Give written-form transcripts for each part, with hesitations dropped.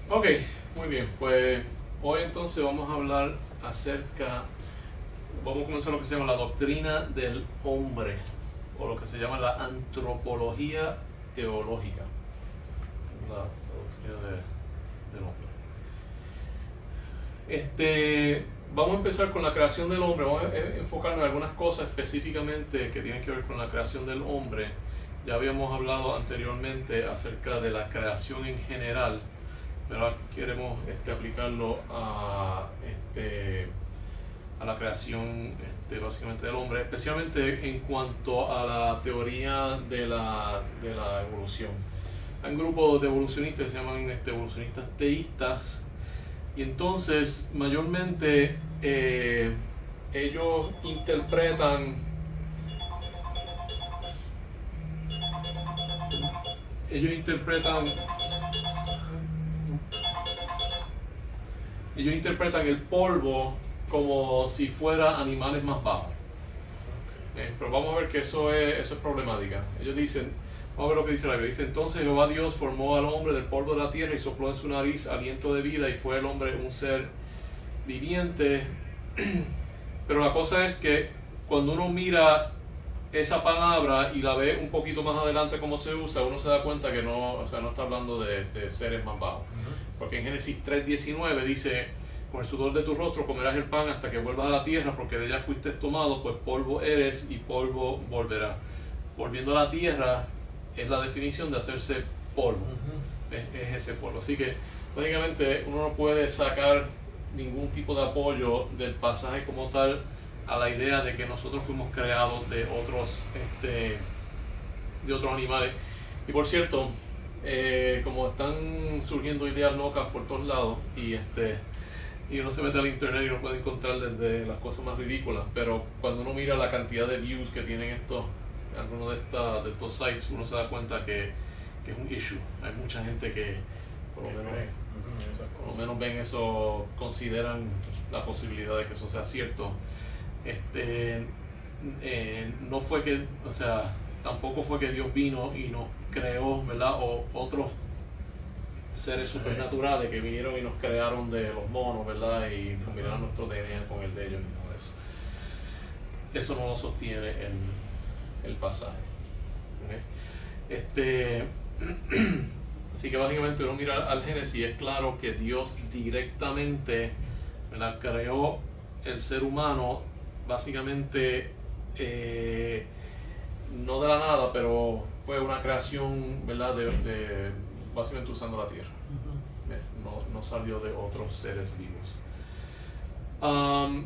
Ok, muy bien, pues hoy entonces vamos a hablar vamos a comenzar lo que se llama la doctrina del hombre, o lo que se llama la antropología teológica, la doctrina del hombre. Vamos a empezar con la creación del hombre, vamos a enfocarnos en algunas cosas específicamente que tienen que ver con la creación del hombre. Ya habíamos hablado anteriormente acerca de la creación en general, pero queremos aplicarlo a la creación básicamente del hombre, especialmente en cuanto a la teoría de la evolución. Hay un grupo de evolucionistas que se llaman evolucionistas teístas, y entonces mayormente ellos interpretan el polvo como si fuera animales más bajos. Pero vamos a ver que eso es problemática. Ellos dicen, vamos a ver lo que dice la Biblia. Dice: entonces Jehová Dios formó al hombre del polvo de la tierra y sopló en su nariz aliento de vida, y fue el hombre un ser viviente. Pero la cosa es que cuando uno mira esa palabra y la ve un poquito más adelante cómo se usa, uno se da cuenta que no está hablando de seres más bajos. Porque en Génesis 3:19 dice: con el sudor de tu rostro comerás el pan hasta que vuelvas a la tierra, porque de ella fuiste tomado, pues polvo eres y polvo volverás. Volviendo a la tierra es la definición de hacerse polvo. Es ese polvo. Así que básicamente uno no puede sacar ningún tipo de apoyo del pasaje como tal a la idea de que nosotros fuimos creados de otros animales. Y por cierto, como están surgiendo ideas locas por todos lados, y uno se mete al internet y uno puede encontrar desde las cosas más ridículas, pero cuando uno mira la cantidad de views que tienen algunos de estos sites, uno se da cuenta que es un issue. Hay mucha gente que por lo menos ven eso, consideran la posibilidad de que eso sea cierto. No fue que, tampoco fue que Dios vino y nos creó, ¿verdad? O otros seres supernaturales que vinieron y nos crearon de los monos, ¿verdad? Y combinaron nuestro DNA con el de ellos, y todo eso. Eso no lo sostiene el pasaje. Así que básicamente uno mira al Génesis, es claro que Dios directamente, ¿verdad?, creó el ser humano básicamente no de la nada, pero fue una creación, ¿verdad?, de básicamente usando la tierra. No salió de otros seres vivos.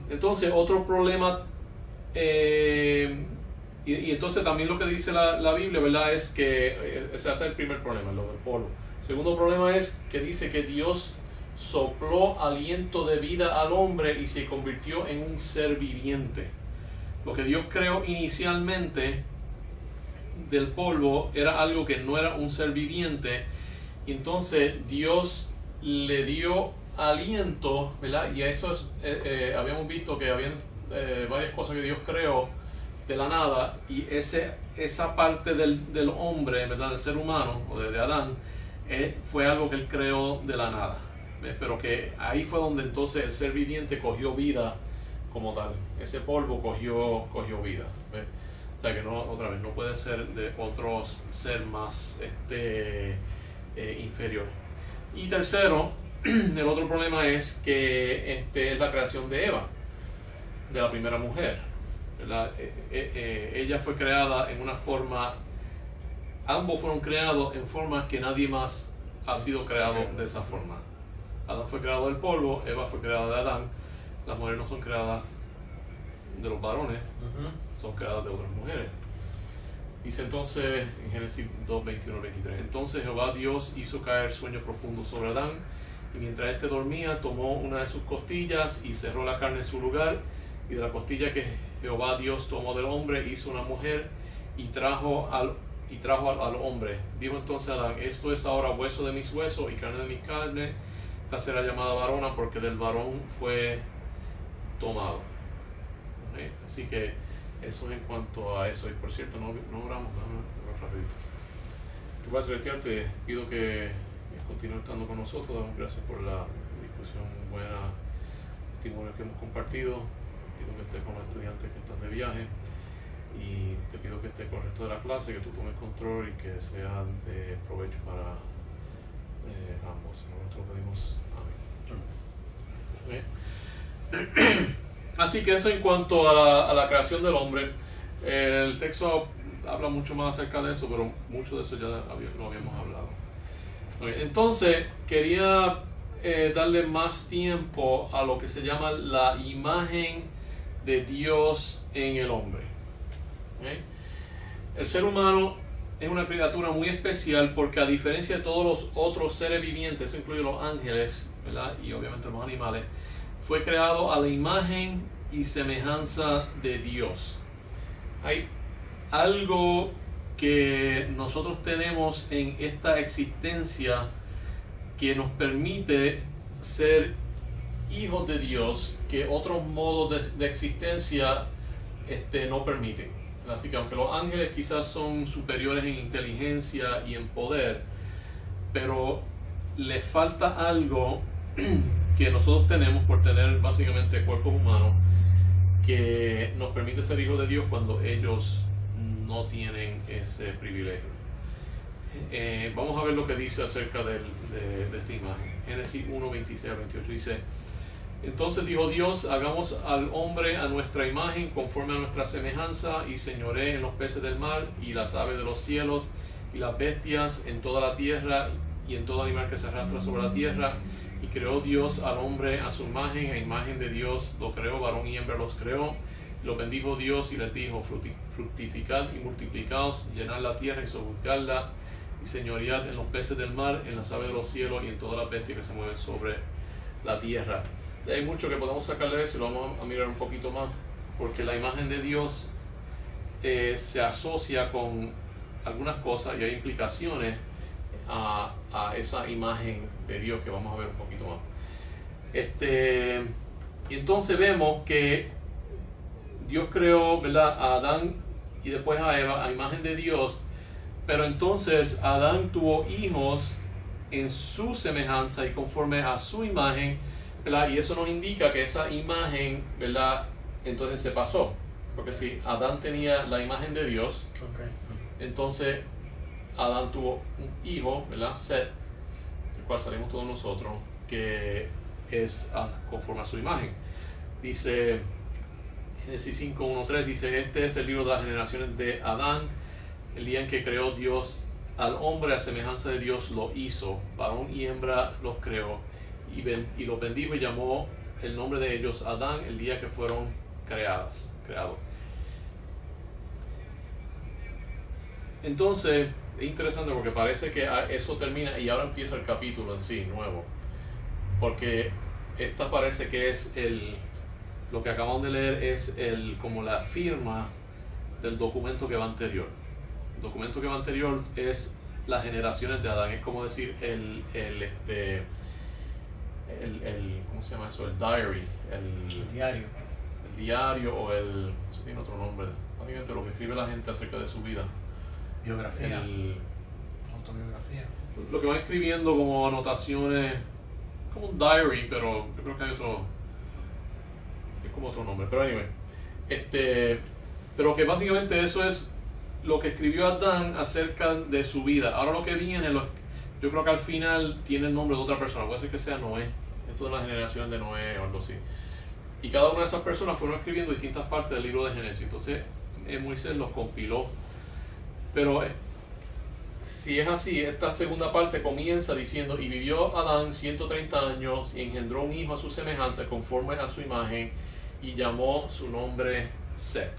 Entonces otro problema, y entonces también lo que dice la Biblia, ¿verdad?, es que ese es el primer problema, lo del polvo. El segundo problema es que dice que Dios sopló aliento de vida al hombre y se convirtió en un ser viviente. Lo que Dios creó inicialmente del polvo era algo que no era un ser viviente, y entonces Dios le dio aliento, ¿verdad? Y eso habíamos visto que habían varias cosas que Dios creó de la nada, y esa parte del hombre, ¿verdad?, del ser humano o de Adán, fue algo que él creó de la nada. ¿Ves? Pero que ahí fue donde entonces el ser viviente cogió vida como tal. Ese polvo cogió vida. ¿Ves? O sea que no puede ser de otro ser más inferior. Y tercero, el otro problema es que es la creación de Eva, de la primera mujer, ¿verdad? Ella fue creada en una forma, ambos fueron creados en formas que nadie más ha sido creado de esa forma. Adán fue creado del polvo, Eva fue creada de Adán. Las mujeres no son creadas de los varones, son creadas de otras mujeres. Dice entonces en Génesis 2, 21 23: entonces Jehová Dios hizo caer sueño profundo sobre Adán, y mientras éste dormía tomó una de sus costillas y cerró la carne en su lugar, y de la costilla que Jehová Dios tomó del hombre hizo una mujer y trajo al hombre. Dijo entonces Adán: esto es ahora hueso de mis huesos y carne de mi carne. Esta será llamada varona, porque del varón fue tomado. Así que eso es en cuanto a eso. Y por cierto, no oramos, rapidito. Padre Celestial, te pido que continúes estando con nosotros. Damos gracias por la discusión buena, testimonio que hemos compartido. Pido que estés con los estudiantes que están de viaje y te pido que estés con el resto de la clase, que tú tomes control y que sea de provecho para ambos. Nosotros pedimos amén. Así que eso en cuanto a la creación del hombre. El texto habla mucho más acerca de eso, pero mucho de eso ya lo habíamos hablado. Entonces quería darle más tiempo a lo que se llama la imagen de Dios en el hombre. El ser humano es una criatura muy especial porque, a diferencia de todos los otros seres vivientes, eso incluye los ángeles, ¿verdad? Y obviamente los animales, fue creado a la imagen y semejanza de Dios. Hay algo que nosotros tenemos en esta existencia que nos permite ser hijos de Dios, que otros modos de existencia no permiten. Así que aunque los ángeles quizás son superiores en inteligencia y en poder, pero les falta algo que nosotros tenemos por tener básicamente cuerpos humanos, que nos permite ser hijos de Dios cuando ellos no tienen ese privilegio. Vamos a ver lo que dice acerca de esta imagen. Génesis 1, 26 a 28 dice: Entonces dijo Dios, hagamos al hombre a nuestra imagen, conforme a nuestra semejanza, y señoree en los peces del mar, y las aves de los cielos, y las bestias en toda la tierra, y en todo animal que se arrastra sobre la tierra. Y creó Dios al hombre a su imagen, a imagen de Dios lo creó, varón y hembra los creó. Y los bendijo Dios y les dijo: fructificad y multiplicaos, llenad la tierra y sojuzgadla, y señoread en los peces del mar, en las aves de los cielos, y en todas las bestias que se mueven sobre la tierra. Y hay mucho que podemos sacar de eso y lo vamos a mirar un poquito más, porque la imagen de Dios se asocia con algunas cosas y hay implicaciones a esa imagen de Dios que vamos a ver un poquito más. Y entonces vemos que Dios creó, ¿verdad?, a Adán y después a Eva a imagen de Dios, pero entonces Adán tuvo hijos en su semejanza y conforme a su imagen, ¿verdad? Y eso nos indica que esa imagen, ¿verdad?, entonces se pasó, porque si Adán tenía la imagen de Dios, entonces Adán tuvo un hijo, ¿verdad?, Set, del cual salimos todos nosotros, que es conforme a su imagen. Dice Génesis 5, 1, 3, dice: Este es el libro de las generaciones de Adán. El día en que creó Dios al hombre, a semejanza de Dios lo hizo, varón y hembra los creó, y los bendijo y llamó el nombre de ellos Adán el día que fueron creados. Entonces es interesante porque parece que eso termina y ahora empieza el capítulo en sí, nuevo, porque esta parece que es lo que acabamos de leer es como la firma del documento que va anterior. El documento que va anterior es las generaciones de Adán, es como decir ¿cómo se llama eso? El diary, el diario o eso tiene otro nombre, básicamente lo que escribe la gente acerca de su vida. Biografía. Autobiografía. Lo que van escribiendo como anotaciones, como un diary, pero yo creo que hay otro, es como otro nombre, pero anyway, pero que básicamente eso es lo que escribió Adán acerca de su vida. Ahora lo que viene, yo creo que al final tiene el nombre de otra persona, puede ser que sea Noé, esto de la generación de Noé o algo así, y cada una de esas personas fueron escribiendo distintas partes del libro de Génesis. Entonces Moisés los compiló, pero si es así, esta segunda parte comienza diciendo: y vivió Adán 130 años y engendró un hijo a su semejanza, conforme a su imagen, y llamó su nombre Set.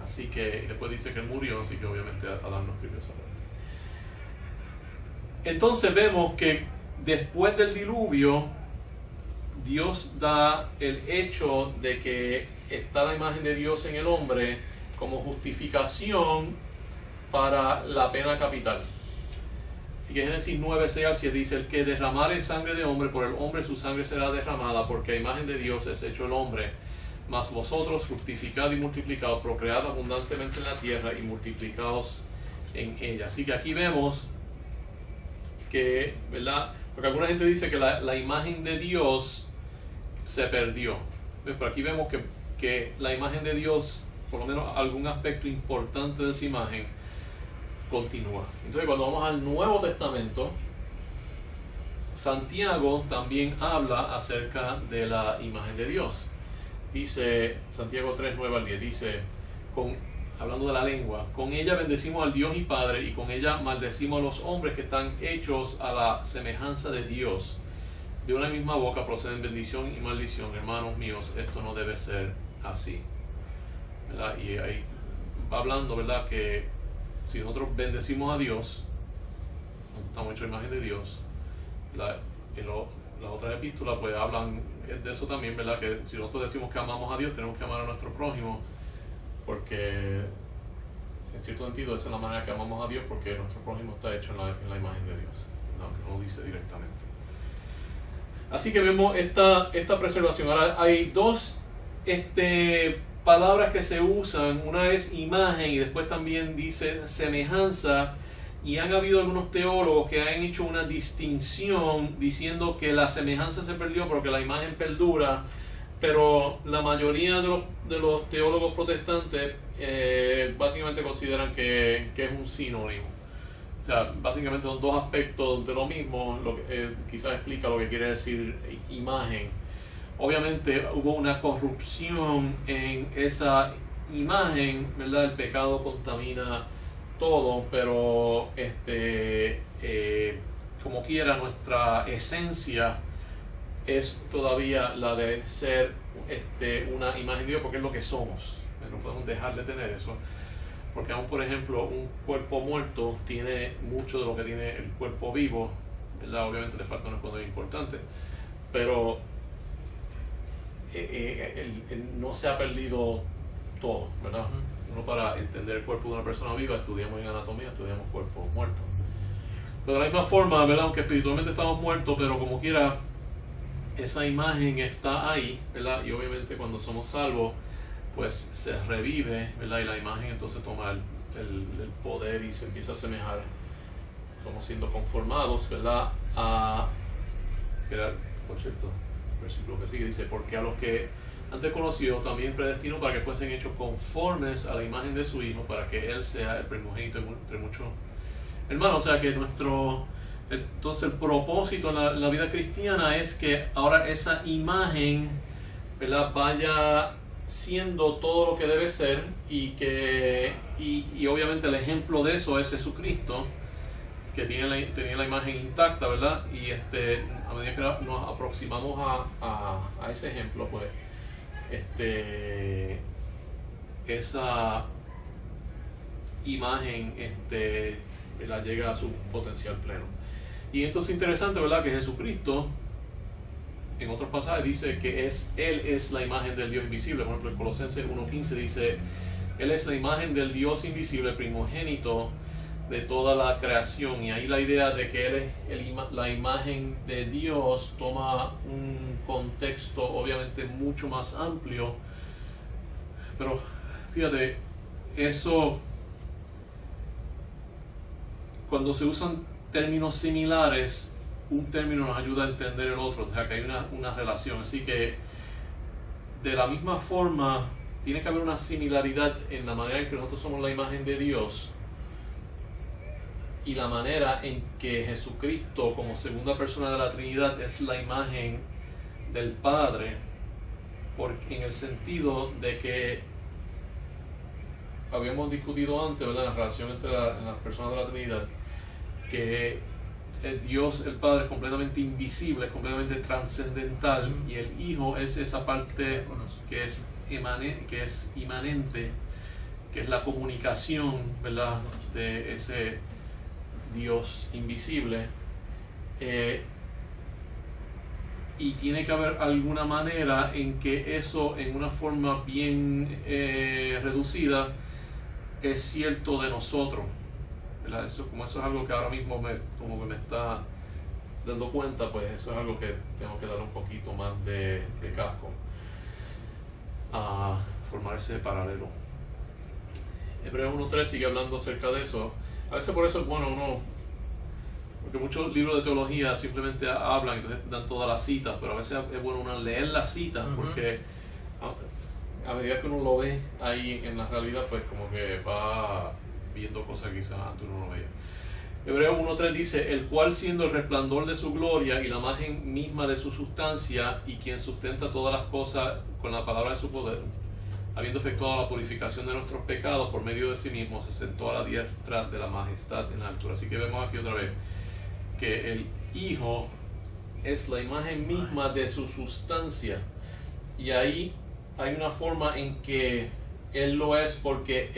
Así que después dice que él murió, así que obviamente Adán no escribió esa parte. Entonces vemos que después del diluvio, Dios da el hecho de que está la imagen de Dios en el hombre como justificación para la pena capital. Así que Génesis 9, 6 al 7 dice: el que derramare sangre de hombre, por el hombre su sangre será derramada, porque a imagen de Dios es hecho el hombre. Mas vosotros fructificad y multiplicad, procread abundantemente en la tierra y multiplicaos en ella. Así que aquí vemos que, ¿verdad? Porque alguna gente dice que la imagen de Dios se perdió. Pero aquí vemos que la imagen de Dios, por lo menos algún aspecto importante de esa imagen, continúa. Entonces cuando vamos al Nuevo Testamento, Santiago también habla acerca de la imagen de Dios. Dice Santiago 3, 9 al 10, dice, hablando de la lengua, con ella bendecimos al Dios y Padre, y con ella maldecimos a los hombres que están hechos a la semejanza de Dios. De una misma boca proceden bendición y maldición. Hermanos míos, esto no debe ser así, ¿verdad? Y ahí va hablando, ¿verdad?, que si nosotros bendecimos a Dios, estamos hechos a imagen de Dios. Las otras epístolas pues hablan de eso también, ¿verdad? Que si nosotros decimos que amamos a Dios, tenemos que amar a nuestro prójimo, porque en cierto sentido esa es la manera que amamos a Dios, porque nuestro prójimo está hecho en la imagen de Dios, aunque no lo dice directamente. Así que vemos esta preservación. Ahora hay dos palabras que se usan. Una es imagen y después también dice semejanza. Y han habido algunos teólogos que han hecho una distinción diciendo que la semejanza se perdió porque la imagen perdura. Pero la mayoría de los teólogos protestantes básicamente consideran que es un sinónimo. O sea, básicamente son dos aspectos de lo mismo, lo que quizás explica lo que quiere decir imagen. Obviamente hubo una corrupción en esa imagen, ¿verdad? El pecado contamina todo, pero como quiera, nuestra esencia es todavía la de ser una imagen de Dios, porque es lo que somos. No podemos dejar de tener eso. Porque aún, por ejemplo, un cuerpo muerto tiene mucho de lo que tiene el cuerpo vivo, ¿verdad? Obviamente le falta una cosa importante, pero no se ha perdido todo, ¿verdad? Uno, para entender el cuerpo de una persona viva, estudiamos en anatomía, estudiamos cuerpo muerto. Pero de la misma forma, ¿verdad? Aunque espiritualmente estamos muertos, pero como quiera, esa imagen está ahí, ¿verdad? Y obviamente cuando somos salvos, pues se revive, ¿verdad? Y la imagen entonces toma el poder y se empieza a asemejar, como siendo conformados, ¿verdad? Por cierto, el versículo que sigue dice, porque a los que antes conoció también predestinó para que fuesen hechos conformes a la imagen de su Hijo, para que Él sea el primogénito entre muchos hermanos. O sea que entonces el propósito en la vida cristiana es que ahora esa imagen, ¿verdad?, vaya siendo todo lo que debe ser, y obviamente el ejemplo de eso es Jesucristo, que tenía la imagen intacta, ¿verdad? Y a medida que nos aproximamos a ese ejemplo, pues esa imagen ¿verdad?, llega a su potencial pleno. Y entonces es interesante, ¿verdad?, que Jesucristo en otros pasajes dice que Él es la imagen del Dios invisible. Por ejemplo, en Colosenses 1:15 dice, Él es la imagen del Dios invisible, primogénito de toda la creación. Y ahí la idea de que Él es la imagen de Dios toma un contexto obviamente mucho más amplio. Pero fíjate, eso, cuando se usan términos similares, un término nos ayuda a entender el otro, o sea que hay una relación. Así que de la misma forma tiene que haber una similaridad en la manera en que nosotros somos la imagen de Dios y la manera en que Jesucristo, como segunda persona de la Trinidad, es la imagen del Padre, porque en el sentido de que habíamos discutido antes, ¿verdad?, la relación entre las personas de la Trinidad, que el Dios, el Padre, es completamente invisible, es completamente trascendental, y el Hijo es esa parte que es inmanente, que es la comunicación, ¿verdad?, de ese Dios invisible. Y tiene que haber alguna manera en que eso, en una forma bien reducida, es cierto de nosotros, ¿verdad? Eso es algo que ahora mismo me está dando cuenta, pues eso es algo que tengo que dar un poquito más de casco a formar ese paralelo. Hebreos 1:3 sigue hablando acerca de eso. A veces por eso es bueno porque muchos libros de teología simplemente hablan, entonces dan todas las citas, pero a veces es bueno uno leer las citas, porque a medida que uno lo ve ahí en la realidad, pues como que va viendo cosas que quizás antes uno no veía. Hebreos 1.3 dice: el cual, siendo el resplandor de su gloria y la imagen misma de su sustancia, y quien sustenta todas las cosas con la palabra de su poder, habiendo efectuado la purificación de nuestros pecados por medio de sí mismo, se sentó a la diestra de la majestad en la altura. Así que vemos aquí otra vez que el Hijo es la imagen misma de su sustancia, y ahí hay una forma en que Él lo es porque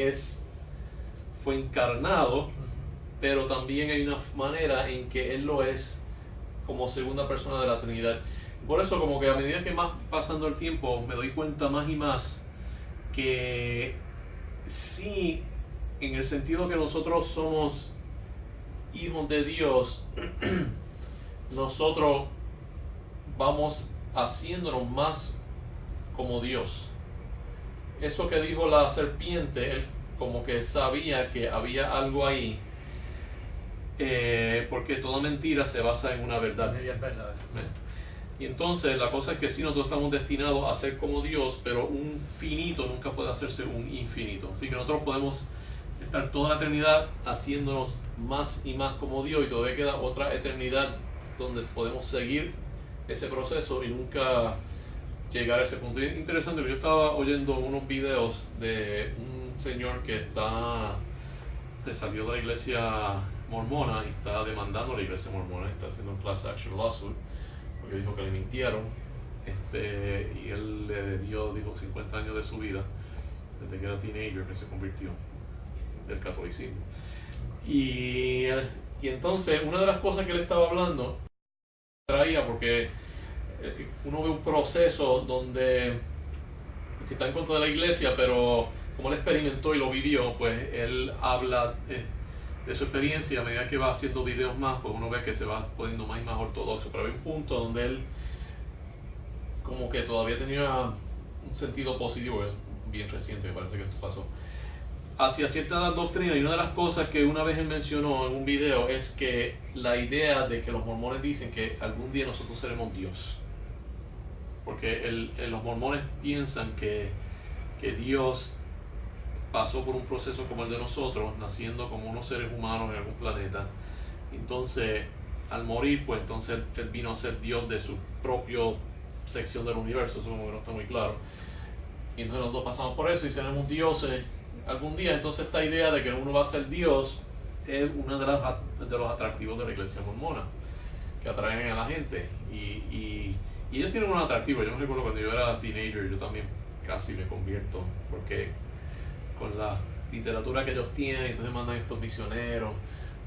fue encarnado, pero también hay una manera en que Él lo es como segunda persona de la Trinidad. Por eso, como que a medida que más pasando el tiempo, me doy cuenta más y más que sí, en el sentido que nosotros somos hijos de Dios, nosotros vamos haciéndonos más como Dios. Eso que dijo la serpiente, él como que sabía que había algo ahí, porque toda mentira se basa en una verdad. Y entonces la cosa es que sí, nosotros estamos destinados a ser como Dios, pero un finito nunca puede hacerse un infinito. Así que nosotros podemos estar toda la eternidad haciéndonos más y más como Dios, y todavía queda otra eternidad donde podemos seguir ese proceso y nunca llegar a ese punto. Y es interesante, porque yo estaba oyendo unos videos de un señor que se salió de la iglesia mormona y está demandando a la iglesia mormona, está haciendo un class action lawsuit porque dijo que le mintieron, y él le dio, dijo, 50 años de su vida desde que era teenager que se convirtió del catolicismo. Y entonces una de las cosas que él estaba hablando traía, porque uno ve un proceso donde que está en contra de la iglesia, pero como él experimentó y lo vivió, pues él habla de su experiencia. A medida que va haciendo videos más, pues uno ve que se va poniendo más y más ortodoxo, pero hay un punto donde él como que todavía tenía un sentido positivo, es bien reciente, me parece que esto pasó, hacia cierta doctrina. Y una de las cosas que una vez él mencionó en un video es que la idea de que los mormones dicen que algún día nosotros seremos Dios, porque los mormones piensan que Dios pasó por un proceso como el de nosotros, naciendo como unos seres humanos en algún planeta. Entonces, al morir, pues entonces él vino a ser Dios de su propia sección del universo. Eso como que no está muy claro. Y entonces los dos pasamos por eso y seremos dioses algún día. Entonces esta idea de que uno va a ser Dios es uno de los atractivos de la iglesia mormona, que atraen a la gente. Y ellos tienen un atractivo. Yo me recuerdo cuando yo era teenager, yo también casi me convierto, porque con la literatura que ellos tienen, entonces mandan estos misioneros,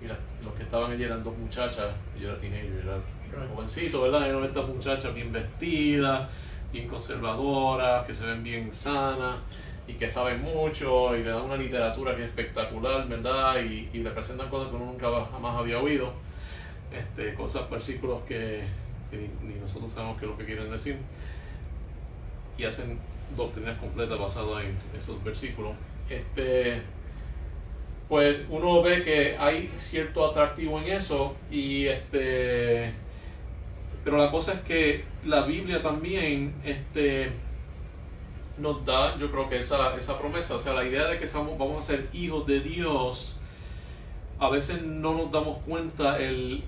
y los que estaban allí eran dos muchachas, y yo era teenager, era jovencito, ¿verdad? Y eran estas muchachas bien vestidas, bien conservadoras, que se ven bien sanas y que saben mucho, y le dan una literatura que es espectacular, ¿verdad? Y le presentan cosas que uno nunca jamás había oído, cosas, versículos que ni nosotros sabemos qué es lo que quieren decir, y hacen doctrinas completas basadas en esos versículos. Pues uno ve que hay cierto atractivo en eso, pero la cosa es que la Biblia también nos da, yo creo que esa promesa, o sea, la idea de que vamos a ser hijos de Dios. A veces no nos damos cuenta el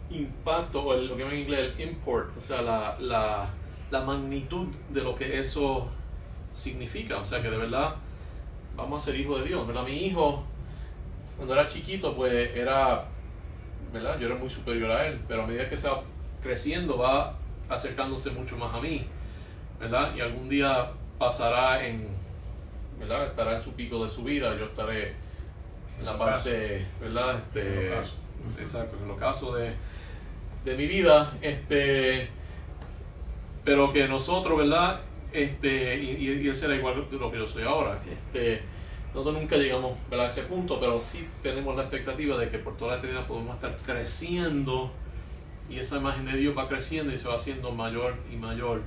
impacto, o lo que llaman en inglés el import, o sea, la magnitud de lo que eso significa. O sea, que de verdad vamos a ser hijos de Dios, ¿verdad? Mi hijo, cuando era chiquito, pues era, ¿verdad? Yo era muy superior a él, pero a medida que se va creciendo va acercándose mucho más a mí, ¿verdad? Y algún día pasará ¿verdad? Estará en su pico de su vida, yo estaré en la parte, ¿verdad? Exacto, en el ocaso de mi vida, pero que nosotros, ¿verdad? Y él será igual de lo que yo soy ahora. Nosotros nunca llegamos, ¿verdad?, a ese punto, pero sí tenemos la expectativa de que por toda la eternidad podemos estar creciendo, y esa imagen de Dios va creciendo y se va haciendo mayor y mayor,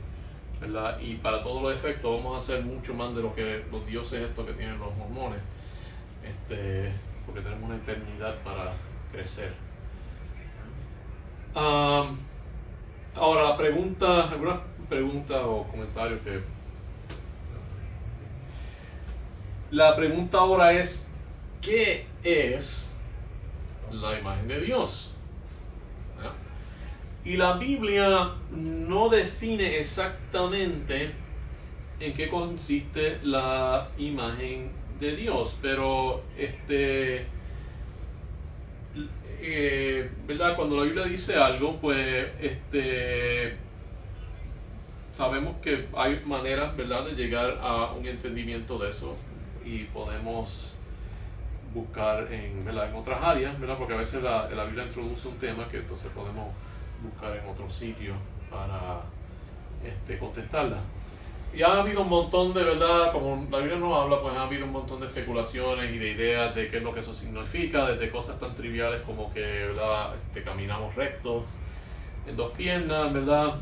¿verdad? Y para todos los efectos vamos a ser mucho más de lo que los dioses estos que tienen los mormones, porque tenemos una eternidad para crecer. Ahora alguna pregunta o comentario que... La pregunta ahora es, ¿qué es la imagen de Dios? ¿Ya? Y la Biblia no define exactamente en qué consiste la imagen de Dios, pero ¿verdad? Cuando la Biblia dice algo, pues sabemos que hay maneras, ¿verdad?, de llegar a un entendimiento de eso, y podemos buscar ¿verdad?, en otras áreas, ¿verdad?, porque a veces la Biblia introduce un tema que entonces podemos buscar en otro sitio para contestarla. Y ha habido un montón de, ¿verdad?, como la Biblia nos habla, pues ha habido un montón de especulaciones y de ideas de qué es lo que eso significa, desde cosas tan triviales como que, ¿verdad?, caminamos rectos en dos piernas, ¿verdad?,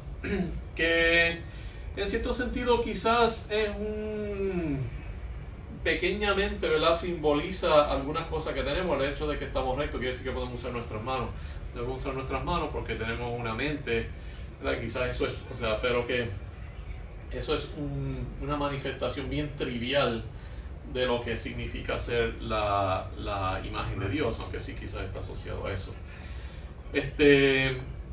que en cierto sentido quizás es pequeñamente, ¿verdad?, simboliza algunas cosas que tenemos. El hecho de que estamos rectos quiere decir que podemos usar nuestras manos. Debemos usar nuestras manos porque tenemos una mente, ¿verdad? Quizás eso es, pero que eso es una manifestación bien trivial de lo que significa ser la imagen de Dios, aunque sí quizás está asociado a eso.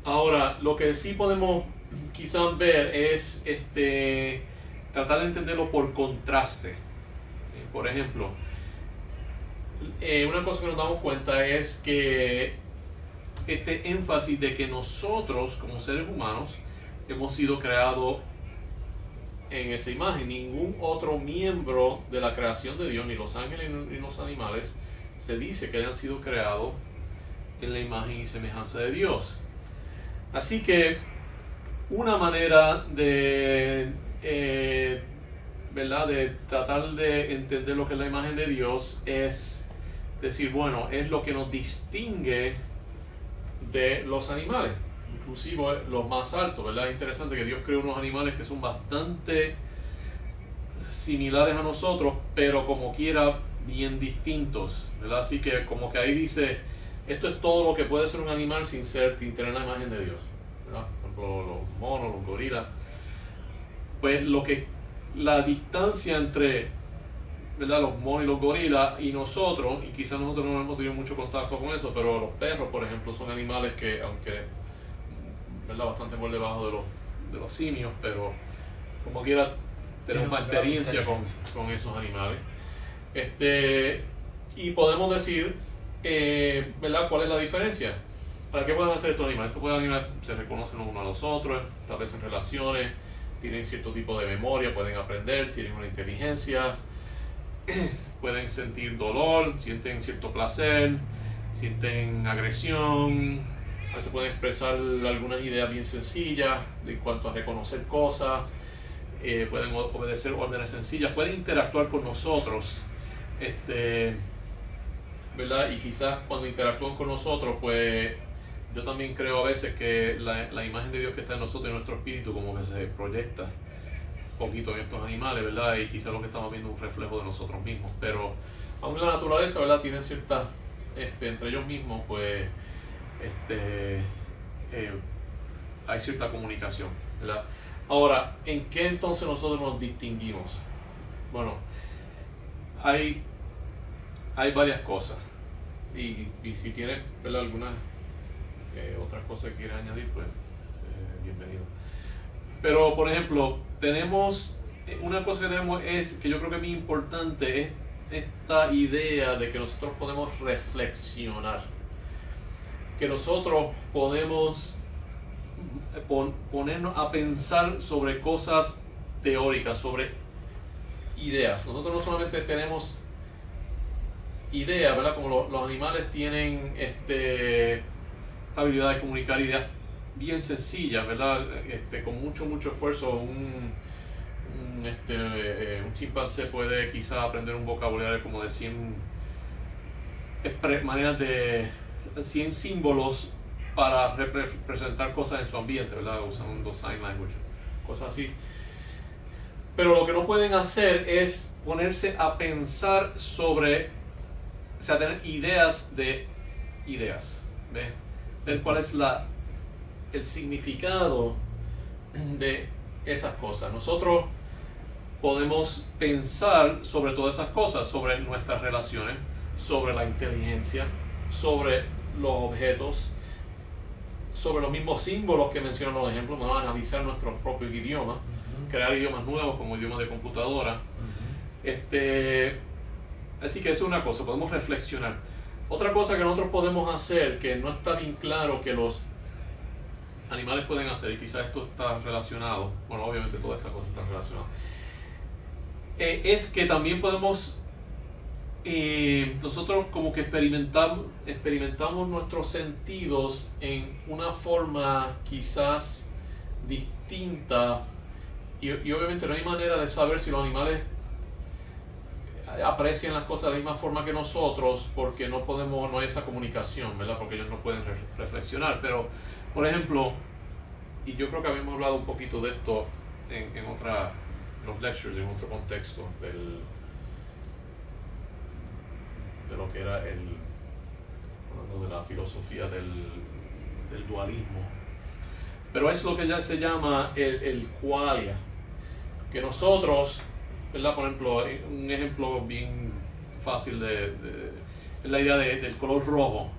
Ahora, lo que sí podemos quizás ver es tratar de entenderlo por contraste. Por ejemplo, una cosa que nos damos cuenta es que este énfasis de que nosotros como seres humanos hemos sido creados en esa imagen. Ningún otro miembro de la creación de Dios, ni los ángeles ni los animales, se dice que hayan sido creados en la imagen y semejanza de Dios. Así que una manera de ¿verdad?, de tratar de entender lo que es la imagen de Dios es decir, bueno, es lo que nos distingue de los animales, inclusive los más altos, ¿verdad? Es interesante que Dios creó unos animales que son bastante similares a nosotros, pero como quiera bien distintos, ¿verdad? Así que como que ahí dice, esto es todo lo que puede ser un animal sin tener la imagen de Dios, ¿verdad? Por ejemplo, los monos, los gorilas. Pues la distancia entre, ¿verdad?, los monos y los gorilas y nosotros, y quizás nosotros no hemos tenido mucho contacto con eso, pero los perros, por ejemplo, son animales que, aunque, ¿verdad?, bastante por debajo de los simios, pero como quiera tenemos más experiencia con esos animales. Y podemos decir, ¿verdad?, ¿cuál es la diferencia? ¿Para qué pueden hacer estos animales? Estos animales se reconocen unos a los otros, establecen relaciones, tienen cierto tipo de memoria, pueden aprender, tienen una inteligencia, pueden sentir dolor, sienten cierto placer, sienten agresión, a veces pueden expresar algunas ideas bien sencillas en cuanto a reconocer cosas, pueden obedecer órdenes sencillas, pueden interactuar con nosotros, ¿verdad? Y quizás cuando interactúan con nosotros, pues yo también creo a veces que la imagen de Dios que está en nosotros y en nuestro espíritu como que se proyecta un poquito en estos animales, ¿verdad? Y quizás lo que estamos viendo es un reflejo de nosotros mismos, pero aún la naturaleza, ¿verdad?, tienen ciertas, entre ellos mismos, pues, hay cierta comunicación, ¿verdad? Ahora, ¿en qué entonces nosotros nos distinguimos? Bueno, hay varias cosas, y si tienes, ¿verdad?, algunas otras cosas que quieras añadir, pues bienvenido. Pero por ejemplo, tenemos una cosa que tenemos es que yo creo que es muy importante, es esta idea de que nosotros podemos reflexionar, que nosotros podemos ponernos a pensar sobre cosas teóricas, sobre ideas. Nosotros no solamente tenemos ideas, ¿verdad?, como los animales tienen esta habilidad de comunicar ideas bien sencillas, ¿verdad? Con mucho esfuerzo un chimpancé puede quizá aprender un vocabulario como de 100 maneras de 100 símbolos para representar cosas en su ambiente, ¿verdad? Usando sign language, cosas así. Pero lo que no pueden hacer es ponerse a pensar sobre o sea, tener ideas de ideas, ¿ves? Ver cuál es el significado de esas cosas. Nosotros podemos pensar sobre todas esas cosas, sobre nuestras relaciones, sobre la inteligencia, sobre los objetos, sobre los mismos símbolos que mencionan los ejemplos. Vamos a analizar nuestros propios idiomas, crear idiomas nuevos como idiomas de computadora. Así que eso es una cosa, podemos reflexionar. Otra cosa que nosotros podemos hacer, que no está bien claro que los animales pueden hacer, y quizás esto está relacionado, bueno, obviamente todas estas cosas están relacionadas, es que también podemos, nosotros como que experimentamos nuestros sentidos en una forma quizás distinta, y obviamente no hay manera de saber si los animales aprecian las cosas de la misma forma que nosotros, porque no hay esa comunicación, ¿verdad? Porque ellos no pueden reflexionar. Pero, por ejemplo, y yo creo que habíamos hablado un poquito de esto en los lectures, en otro contexto, de lo que era hablando de la filosofía del dualismo. Pero es lo que ya se llama el qualia, que nosotros, ¿verdad? Por ejemplo, un ejemplo bien fácil es la idea del color rojo.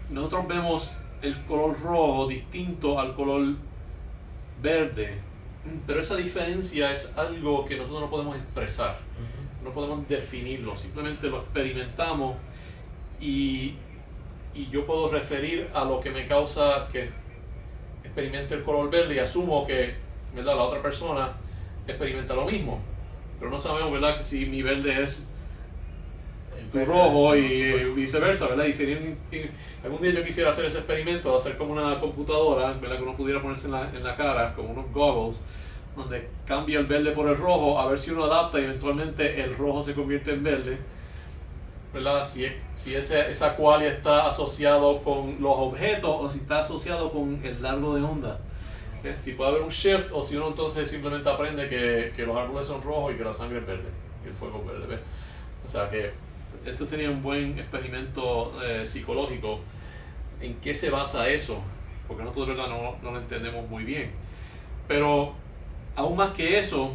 Nosotros vemos el color rojo distinto al color verde, pero esa diferencia es algo que nosotros no podemos expresar, no podemos definirlo, simplemente lo experimentamos y yo puedo referir a lo que me causa que experimente el color verde y asumo que, ¿verdad?, la otra persona experimenta lo mismo, pero no sabemos, ¿verdad?, si mi verde es tu rojo y viceversa, ¿verdad? Y algún día yo quisiera hacer ese experimento de hacer como una computadora, ¿verdad?, que uno pudiera ponerse en la cara como unos goggles, donde cambia el verde por el rojo, a ver si uno adapta y eventualmente el rojo se convierte en verde, ¿verdad? Si esa qualia está asociado con los objetos o si está asociado con el largo de onda. Si puede haber un shift o si uno entonces simplemente aprende que los árboles son rojos y que la sangre es verde y el fuego es verde, ¿ves? O sea que ese sería un buen experimento psicológico. ¿En qué se basa eso? Porque nosotros de verdad no lo entendemos muy bien. Pero aún más que eso,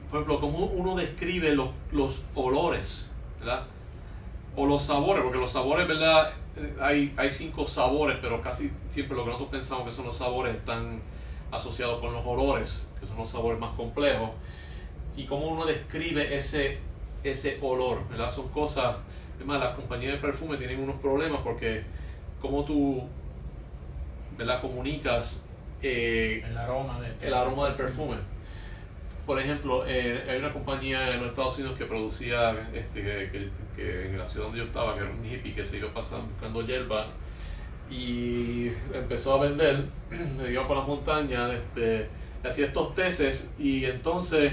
por ejemplo, cómo uno describe los olores, ¿verdad? O los sabores, porque los sabores, ¿verdad? Hay 5 sabores, pero casi siempre lo que nosotros pensamos que son los sabores están asociados con los olores, que son los sabores más complejos. Y cómo uno describe ese olor, ¿verdad? Son cosas, además las compañías de perfume tienen unos problemas porque cómo tú, ¿verdad?, comunicas el aroma del perfume. Por ejemplo, hay una compañía en los Estados Unidos que producía, que en la ciudad donde yo estaba, que era un hippie que se iba pasando buscando hierba y empezó a vender, iba por las montañas, hacía estos teces y entonces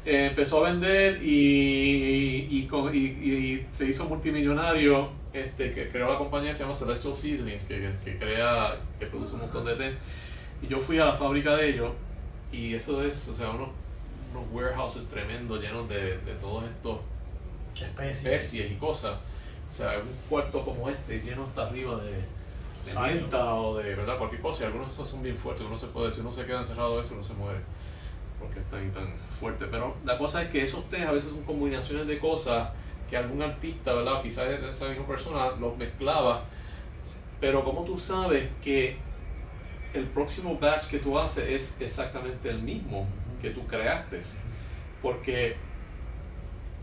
empezó a vender y se hizo multimillonario, que creó la compañía que se llama Celestial Seasonings, que produce un montón de té. Y yo fui a la fábrica de ellos y eso es, o sea, unos warehouses tremendos llenos de todos estos especies y cosas. O sea, un cuarto como lleno hasta arriba de menta o de, ¿verdad?, cualquier cosa. Y algunos de esos son bien fuertes, si uno se queda encerrado de eso, uno se muere porque es tan fuerte. Pero la cosa es que esos tés a veces son combinaciones de cosas que algún artista, ¿verdad?, o quizás esa misma persona los mezclaba. Pero como tú sabes que el próximo batch que tú haces es exactamente el mismo que tú creaste, porque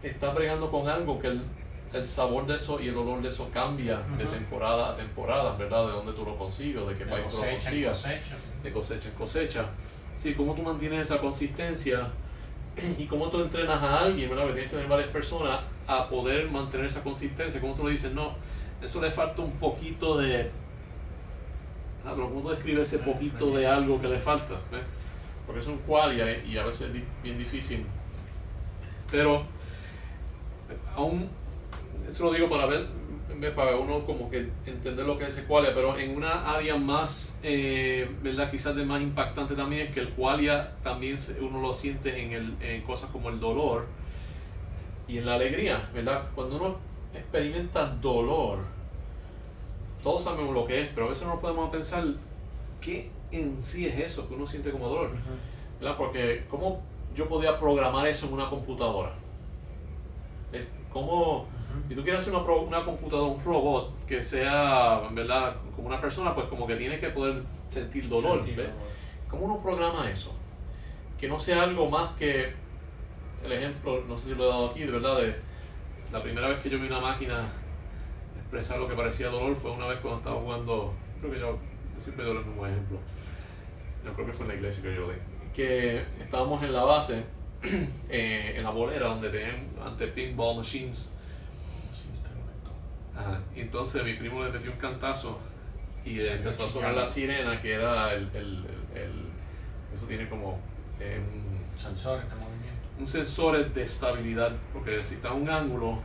estás bregando con algo que el sabor de eso y el olor de eso cambia de temporada a temporada, ¿verdad? De dónde tú lo consigues, de qué país tú lo consigas, de cosecha en cosecha. Sí, cómo tú mantienes esa consistencia y cómo tú entrenas a alguien, ¿verdad?, que tienes que tener varias personas a poder mantener esa consistencia. Cómo tú le dices, no, eso le falta un poquito de... pero cómo tú describes ese poquito de algo que le falta, ¿ves? Porque es un qualia y a veces es bien difícil. Pero aún, eso lo digo para uno como que entender lo que es ese qualia, pero en una área más, ¿verdad?, quizás de más impactante también, es que el qualia también uno lo siente en cosas como el dolor. y en la alegría, ¿verdad? Cuando uno experimenta dolor, todos sabemos lo que es, pero a veces no podemos pensar qué en sí es eso que uno siente como dolor, ¿verdad? Porque ¿cómo yo podía programar eso en una computadora? ¿Cómo, si tú quieres hacer una computadora, un robot que sea, ¿verdad?, como una persona, pues como que tiene que poder sentir dolor, ¿ves? ¿Cómo uno programa eso? Que no sea algo más que el ejemplo, no sé si lo he dado aquí, de verdad, de la primera vez que yo vi una máquina expresar lo que parecía dolor fue una vez cuando estaba jugando, creo que yo siempre doy el mismo ejemplo, yo creo que fue en la iglesia que yo lo di, que estábamos en la base, en la bolera donde tenían antes pinball machines. Ajá, y entonces mi primo le metió un cantazo y empezó a sonar la sirena, que era eso tiene como sensores de movimiento, un sensor de estabilidad, porque si está en un ángulo,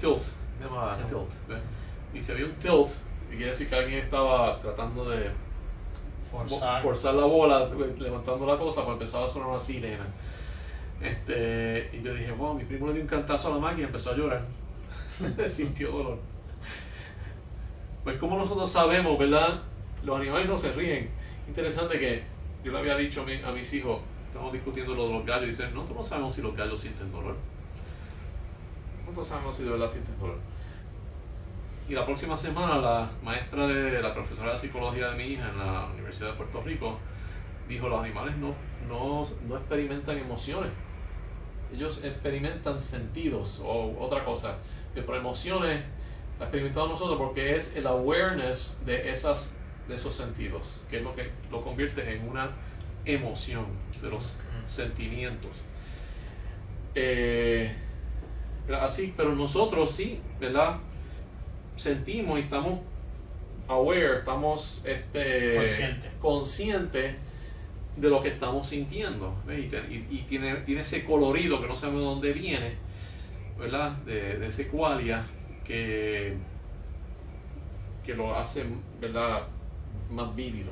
tilt, se llama tilt, ¿ves? Y si había un tilt, quiere decir que alguien estaba tratando de forzar la bola, levantando la cosa, pues empezaba a sonar una sirena. Y yo dije, wow, mi primo le dio un cantazo a la máquina y empezó a llorar. Sintió dolor. Pues como nosotros sabemos, ¿verdad? Los animales no se ríen. Interesante que yo le había dicho a mis hijos, estamos discutiendo lo de los gallos, y dicen, no, no sabemos si los gallos sienten dolor. No sabemos si de verdad sienten dolor. Y la próxima semana la maestra la profesora de psicología de mi hija en la Universidad de Puerto Rico dijo, los animales no experimentan emociones. Ellos experimentan sentidos o otra cosa. Pero emociones la experimentamos nosotros porque es el awareness de esos sentidos, que es lo que lo convierte en una emoción, de los sentimientos. Así, pero nosotros sí, ¿verdad? Sentimos y estamos aware, estamos conscientes de lo que estamos sintiendo, ¿ves? Y tiene ese colorido que no sabemos de dónde viene, ¿verdad? De ese qualia que lo hace, ¿verdad?, más vívido.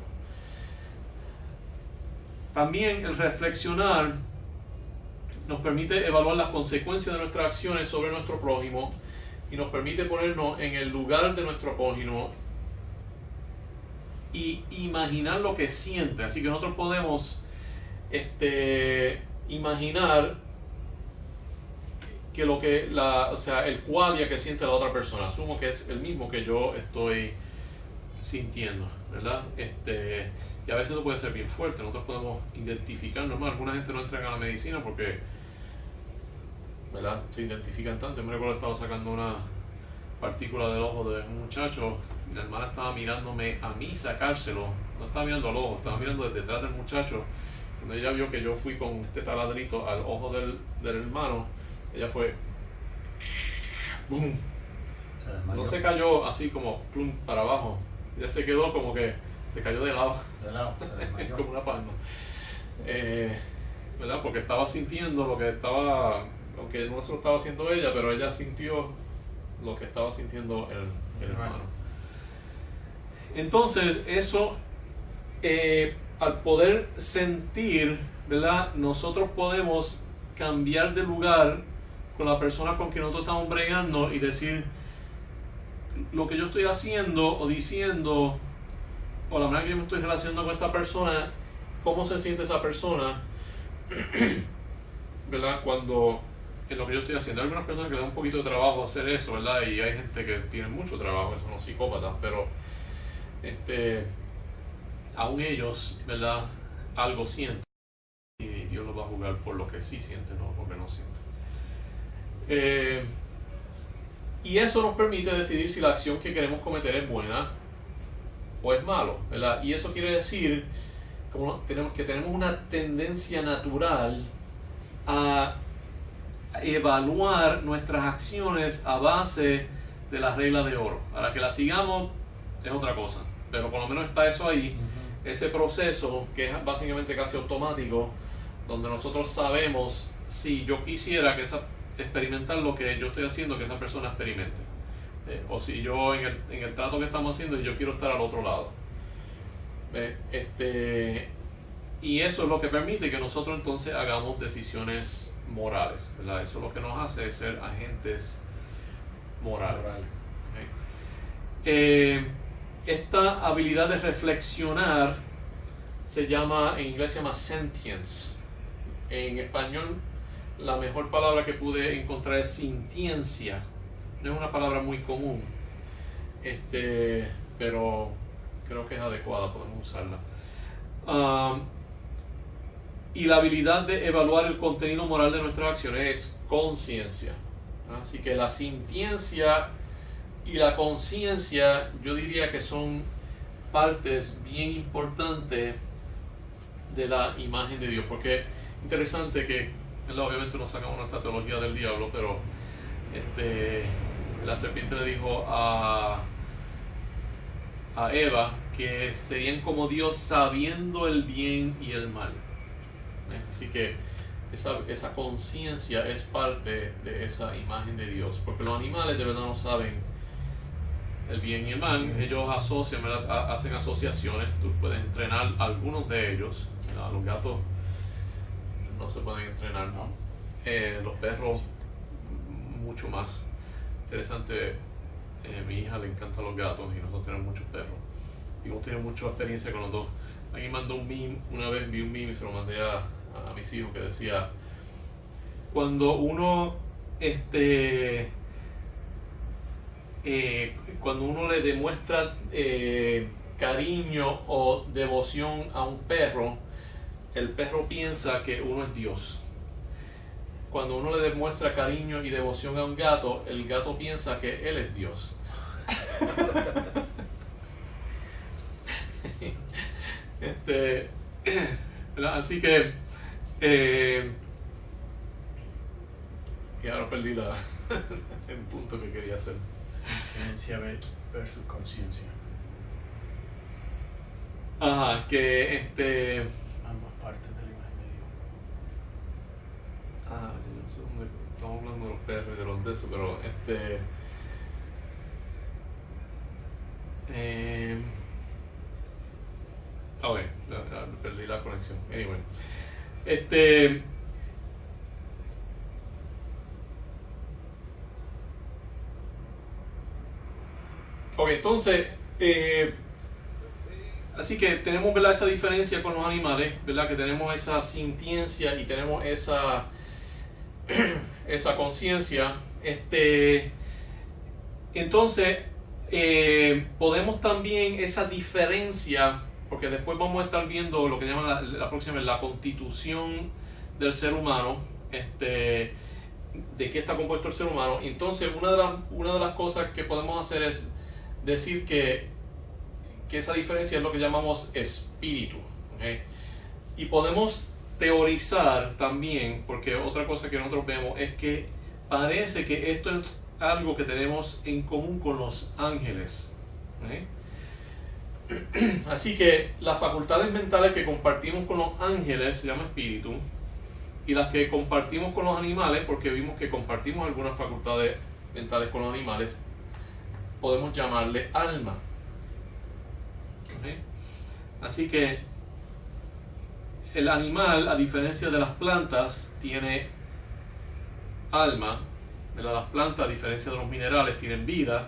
También el reflexionar nos permite evaluar las consecuencias de nuestras acciones sobre nuestro prójimo y nos permite ponernos en el lugar de nuestro prójimo y imaginar lo que siente. Así que nosotros podemos imaginar que el qualia que siente la otra persona, asumo que es el mismo que yo estoy sintiendo, ¿verdad? Y a veces eso puede ser bien fuerte. Nosotros podemos identificarnos más. Alguna gente no entra a la medicina porque, ¿verdad?, se identifican tanto. Yo me recuerdo que estaba sacando una partícula del ojo de un muchacho y la hermana estaba mirándome a mí sacárselo. No estaba mirando al ojo, estaba mirando desde detrás del muchacho. Cuando ella vio que yo fui con este taladrito al ojo del hermano, ella fue ¡boom! No se cayó así como plum para abajo. Ella se quedó como que se cayó de lado como una palma, ¿verdad? Porque estaba sintiendo lo que no se lo estaba haciendo ella, pero ella sintió lo que estaba sintiendo el hermano. Entonces eso, al poder sentir, ¿verdad?, nosotros podemos cambiar de lugar con la persona con quien nosotros estamos bregando y decir, lo que yo estoy haciendo o diciendo, o la manera que yo me estoy relacionando con esta persona, cómo se siente esa persona, ¿verdad?, cuando en lo que yo estoy haciendo. Hay algunas personas que les da un poquito de trabajo hacer eso, ¿verdad? Y hay gente que tiene mucho trabajo, son los psicópatas, pero aún ellos, ¿verdad?, algo sienten y Dios los va a juzgar por lo que sí sienten, no por lo que no sienten. Y eso nos permite decidir si la acción que queremos cometer es buena o es malo, ¿verdad? Y eso quiere decir que tenemos una tendencia natural a evaluar nuestras acciones a base de las reglas de oro. Ahora, que las sigamos es otra cosa, pero por lo menos está eso ahí, ese proceso que es básicamente casi automático, donde nosotros sabemos si yo quisiera experimentar lo que yo estoy haciendo, que esa persona experimente, o si yo en el trato que estamos haciendo yo quiero estar al otro lado. Y eso es lo que permite que nosotros entonces hagamos decisiones morales, ¿verdad? Eso lo que nos hace es ser agentes morales. Okay. Esta habilidad de reflexionar en inglés se llama sentience. En español la mejor palabra que pude encontrar es sintiencia. No es una palabra muy común, pero creo que es adecuada, podemos usarla. Y la habilidad de evaluar el contenido moral de nuestras acciones es conciencia. Así que la sintiencia y la conciencia, yo diría que son partes bien importantes de la imagen de Dios, porque es interesante que, obviamente no sacamos nuestra teología del diablo, pero la serpiente le dijo a Eva que serían como Dios sabiendo el bien y el mal. Así que esa conciencia es parte de esa imagen de Dios, porque los animales de verdad no saben el bien y el mal. Ellos asocian, hacen asociaciones. Tú puedes entrenar a algunos de ellos. A los gatos no se pueden entrenar, ¿no? Los perros mucho más. Interesante, mi hija le encantan los gatos y nosotros tenemos muchos perros y hemos tenido mucha experiencia con los dos. Alguien mandó un meme, una vez vi un meme y se lo mandé a mis hijos, que decía: cuando uno cuando uno le demuestra cariño o devoción a un perro, el perro piensa que uno es Dios. Cuando uno le demuestra cariño y devoción a un gato, el gato piensa que él es Dios. Así que y ahora perdí el punto que quería hacer. Ciencia versus conciencia. Ajá, que Ambas partes de la imagen de Dios. Yo no sé dónde estamos hablando de los perros y de los de eso, pero ok, perdí la conexión. Anyway. Ok, entonces, así que tenemos, ¿verdad?, esa diferencia con los animales, ¿verdad?, que tenemos esa sintiencia y tenemos esa conciencia. Entonces, podemos también esa diferencia, porque después vamos a estar viendo lo que llaman la próxima, la constitución del ser humano, de qué está compuesto el ser humano. Entonces, una de las cosas que podemos hacer es decir que esa diferencia es lo que llamamos espíritu, ¿okay? Y podemos teorizar también, porque otra cosa que nosotros vemos es que parece que esto es algo que tenemos en común con los ángeles, ¿okay? Así que las facultades mentales que compartimos con los ángeles se llama espíritu, y las que compartimos con los animales, porque vimos que compartimos algunas facultades mentales con los animales, podemos llamarle alma. ¿Okay? Así que el animal, a diferencia de las plantas, tiene alma. Las plantas, a diferencia de los minerales, tienen vida.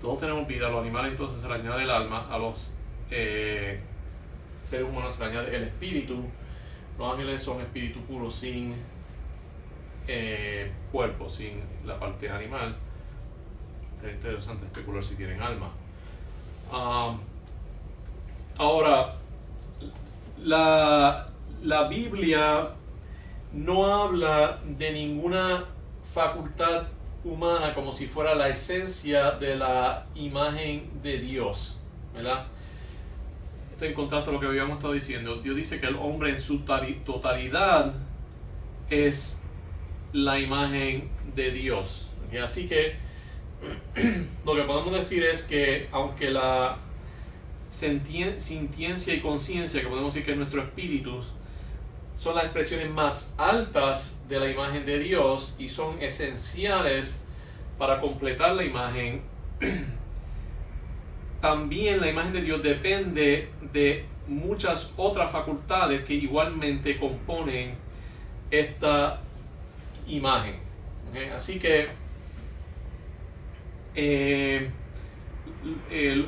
Todos tenemos vida. A los animales entonces se le añade el alma. A los seres humanos se le añade el espíritu. Los ángeles son espíritu puro, sin cuerpo, sin la parte animal. Es interesante especular si tienen alma. Ahora, la Biblia no habla de ninguna facultad humana como si fuera la esencia de la imagen de Dios, ¿verdad? Esto en contraste a lo que habíamos estado diciendo. Dios dice que el hombre en su totalidad es la imagen de Dios. ¿Okay? Así que lo que podemos decir es que aunque la sintiencia y conciencia, que podemos decir que es nuestro espíritu, son las expresiones más altas de la imagen de Dios y son esenciales para completar la imagen, también la imagen de Dios depende de muchas otras facultades que igualmente componen esta imagen. ¿Okay? Así que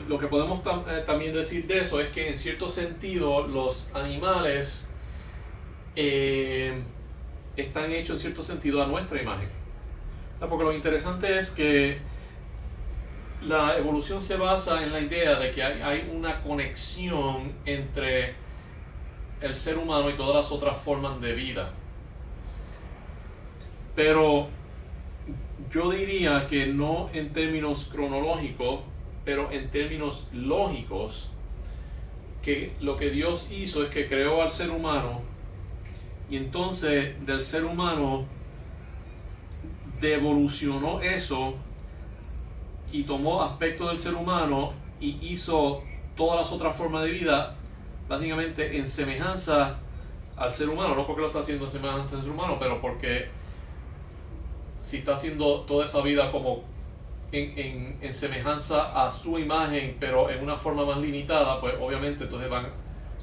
lo que podemos también decir de eso es que en cierto sentido los animales están hechos en cierto sentido a nuestra imagen. Porque lo interesante es que la evolución se basa en la idea de que hay una conexión entre el ser humano y todas las otras formas de vida. Pero yo diría que no en términos cronológicos, pero en términos lógicos, que lo que Dios hizo es que creó al ser humano y entonces del ser humano devolucionó eso y tomó aspectos del ser humano y hizo todas las otras formas de vida básicamente en semejanza al ser humano, no porque lo está haciendo en semejanza al ser humano, pero porque si está haciendo toda esa vida como en semejanza a su imagen, pero en una forma más limitada, pues obviamente entonces van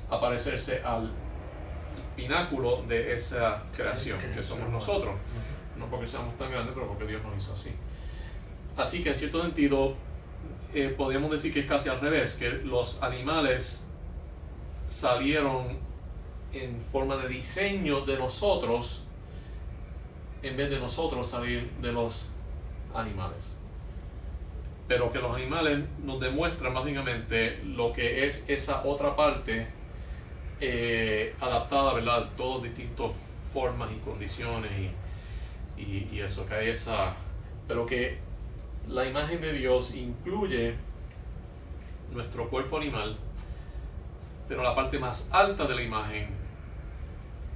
a parecerse al pináculo de esa creación que somos nosotros. No porque seamos tan grandes, pero porque Dios nos hizo así. Así que en cierto sentido podríamos decir que es casi al revés, que los animales salieron en forma de diseño de nosotros en vez de nosotros salir de los animales. Pero que los animales nos demuestran básicamente lo que es esa otra parte adaptada, ¿verdad? A todas distintas formas y condiciones y eso, que hay esa... Pero que la imagen de Dios incluye nuestro cuerpo animal, pero la parte más alta de la imagen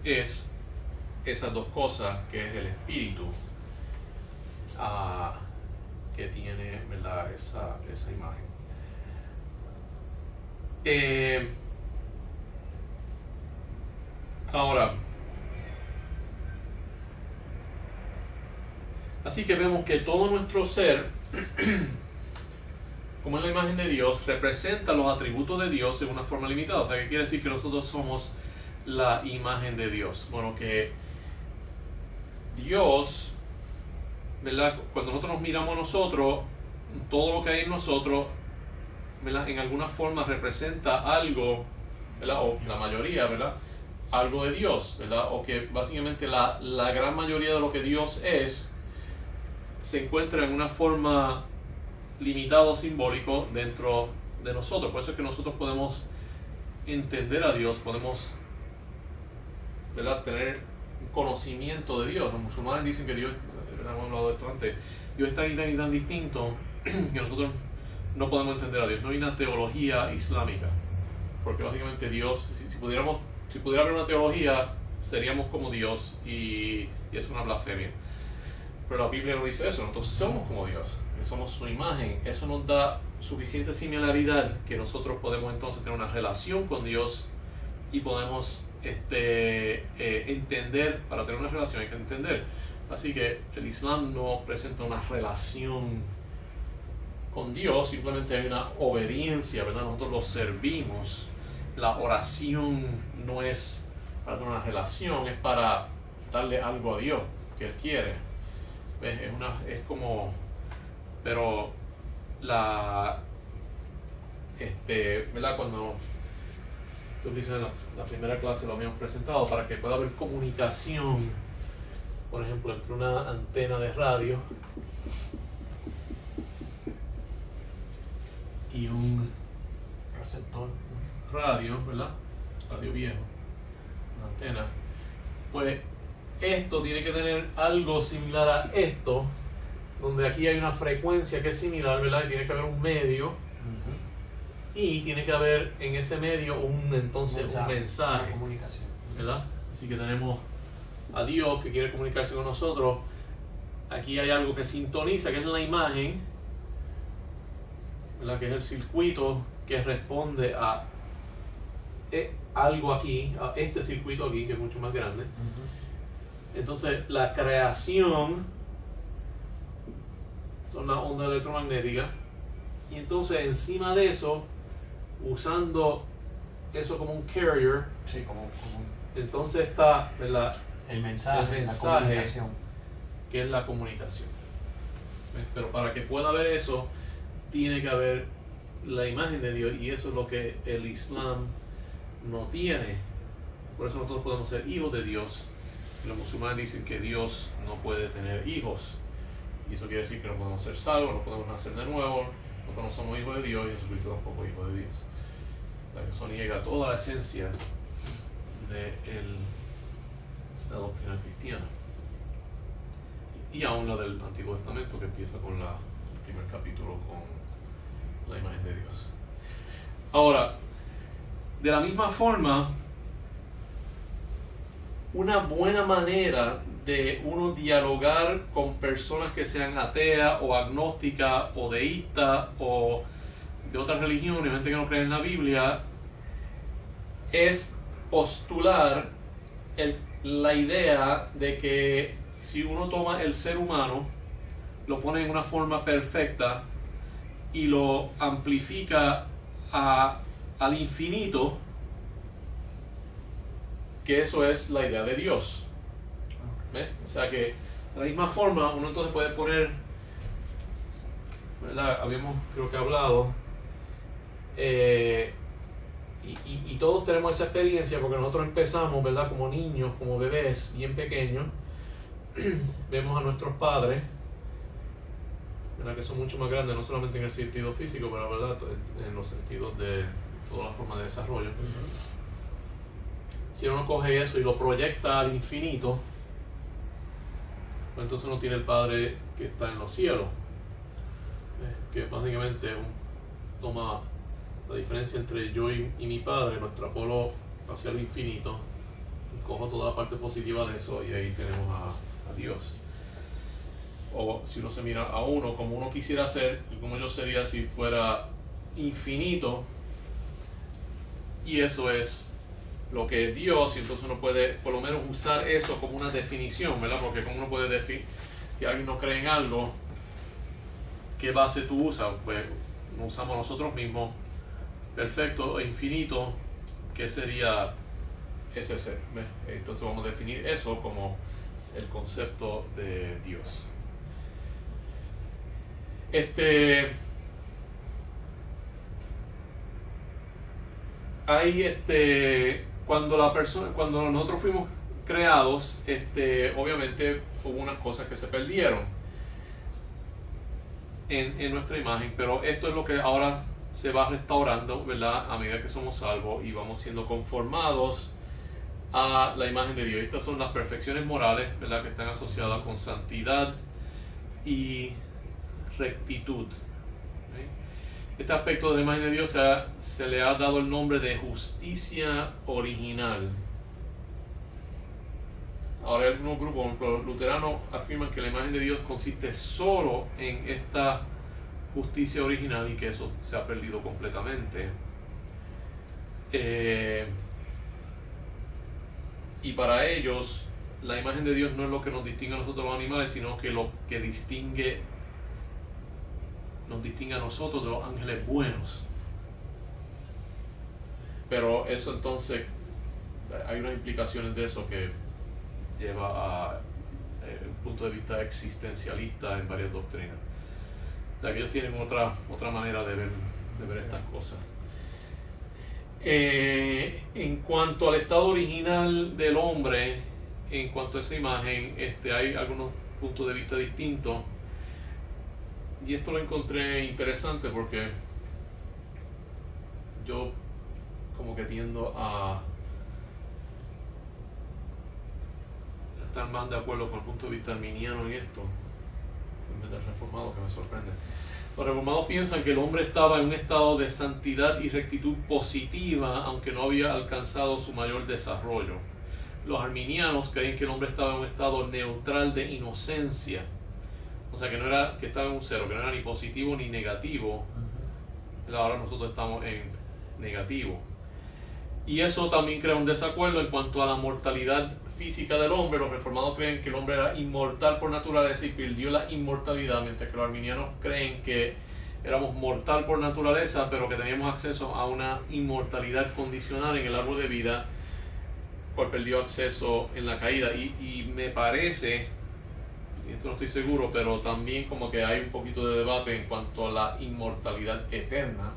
es esas dos cosas, que es el espíritu que tiene, ¿verdad? esa imagen. Ahora, así que vemos que todo nuestro ser, como es la imagen de Dios, representa los atributos de Dios en una forma limitada. O sea, ¿qué quiere decir? Que nosotros somos la imagen de Dios. Bueno, que Dios, ¿verdad? Cuando nosotros nos miramos a nosotros, todo lo que hay en nosotros, ¿verdad? En alguna forma representa algo, ¿verdad? O la mayoría, ¿verdad? Algo de Dios, ¿verdad? O que básicamente la gran mayoría de lo que Dios es se encuentra en una forma limitada o simbólico dentro de nosotros. Por eso es que nosotros podemos entender a Dios, podemos, ¿verdad? Tener conocimiento de Dios. Los musulmanes dicen que Dios, hemos hablado de esto antes, Dios es tan y tan distinto que nosotros no podemos entender a Dios. No hay una teología islámica, porque básicamente Dios, si pudiera haber una teología, seríamos como Dios y es una blasfemia. Pero la Biblia no dice eso. Nosotros somos como Dios, somos su imagen. Eso nos da suficiente similaridad que nosotros podemos entonces tener una relación con Dios y podemos entender. Para tener una relación hay que entender. Así que el Islam no presenta una relación con Dios, simplemente hay una obediencia, ¿verdad? Nosotros lo servimos. La oración no es para tener una relación, es para darle algo a Dios que Él quiere. ¿Ves? Es como, pero ¿verdad? Cuando tú dices la primera clase lo habíamos presentado, para que pueda haber comunicación, por ejemplo, entre una antena de radio y un receptor radio, ¿verdad? Radio viejo, una antena, pues esto tiene que tener algo similar a esto, donde aquí hay una frecuencia que es similar, ¿verdad? Y tiene que haber un medio, y tiene que haber en ese medio un mensaje, comunicación, ¿verdad? Así que tenemos a Dios que quiere comunicarse con nosotros. Aquí hay algo que sintoniza, que es la imagen, ¿verdad? Que es el circuito que responde a algo aquí, a este circuito aquí, que es mucho más grande. Entonces la creación son las ondas electromagnéticas, y entonces encima de eso, usando eso como un carrier. Sí, como Entonces está, ¿verdad?, el mensaje, la comunicación, que es la comunicación. ¿Ves? Pero para que pueda haber eso, tiene que haber la imagen de Dios, y eso es lo que el Islam no tiene. Por eso nosotros podemos ser hijos de Dios. Los musulmanes dicen que Dios no puede tener hijos, y eso quiere decir que no podemos ser salvos, no podemos nacer de nuevo, nosotros no somos hijos de Dios, y Jesucristo tampoco es hijo de Dios. Eso niega toda la esencia de la doctrina cristiana, y aún la del Antiguo Testamento, que empieza con el primer capítulo con la imagen de Dios. Ahora, de la misma forma, una buena manera de uno dialogar con personas que sean ateas o agnósticas o deístas o de otras religiones, gente que no cree en la Biblia, es postular la idea de que si uno toma el ser humano, lo pone en una forma perfecta y lo amplifica al infinito, que eso es la idea de Dios. ¿Ves? O sea que de la misma forma uno entonces puede poner, ¿verdad? Habíamos, creo que hablado, y todos tenemos esa experiencia, porque nosotros empezamos, ¿verdad?, como niños, como bebés bien pequeños. Vemos a nuestros padres, ¿verdad?, que son mucho más grandes, no solamente en el sentido físico, pero ¿verdad?, en los sentidos de toda la forma de desarrollo. Si uno coge eso y lo proyecta al infinito, pues entonces uno tiene el Padre que está en los cielos, que básicamente toma la diferencia entre yo y mi Padre, lo extrapolo hacia el infinito, cojo toda la parte positiva de eso, y ahí tenemos a Dios. O si uno se mira a uno como uno quisiera ser, y como yo sería si fuera infinito, y eso es lo que es Dios, y entonces uno puede por lo menos usar eso como una definición, ¿verdad? Porque como uno puede decir, si alguien no cree en algo, ¿qué base tú usas? Pues no usamos nosotros mismos. Perfecto e infinito, ¿qué sería ese ser? ¿Ves? Entonces vamos a definir eso como el concepto de Dios. Hay cuando nosotros fuimos creados, obviamente hubo unas cosas que se perdieron en nuestra imagen, pero esto es lo que ahora se va restaurando, ¿verdad?, a medida que somos salvos y vamos siendo conformados a la imagen de Dios. Estas son las perfecciones morales, ¿verdad?, que están asociadas con santidad y rectitud. ¿Sí? Este aspecto de la imagen de Dios se le ha dado el nombre de justicia original. Ahora algunos grupos, los luteranos, afirman que la imagen de Dios consiste solo en esta justicia original, y que eso se ha perdido completamente. Y para ellos la imagen de Dios no es lo que nos distingue a nosotros los animales, sino que lo que nos distingue a nosotros de los ángeles buenos. Pero eso entonces, hay unas implicaciones de eso que lleva a un punto de vista existencialista en varias doctrinas. Ya que ellos tienen otra manera de ver estas cosas. En cuanto al estado original del hombre, en cuanto a esa imagen, hay algunos puntos de vista distintos, y esto lo encontré interesante porque yo como que tiendo a estar más de acuerdo con el punto de vista arminiano en esto, en vez del reformado, que me sorprende. Los reformados piensan que el hombre estaba en un estado de santidad y rectitud positiva, aunque no había alcanzado su mayor desarrollo. Los arminianos creen que el hombre estaba en un estado neutral de inocencia, o sea que no era que estaba en un cero, que no era ni positivo ni negativo. Ahora nosotros estamos en negativo, y eso también crea un desacuerdo en cuanto a la mortalidad física del hombre. Los reformados creen que el hombre era inmortal por naturaleza y perdió la inmortalidad, mientras que los arminianos creen que éramos mortal por naturaleza, pero que teníamos acceso a una inmortalidad condicional en el árbol de vida, cual perdió acceso en la caída. Y me parece, y esto no estoy seguro, pero también como que hay un poquito de debate en cuanto a la inmortalidad eterna,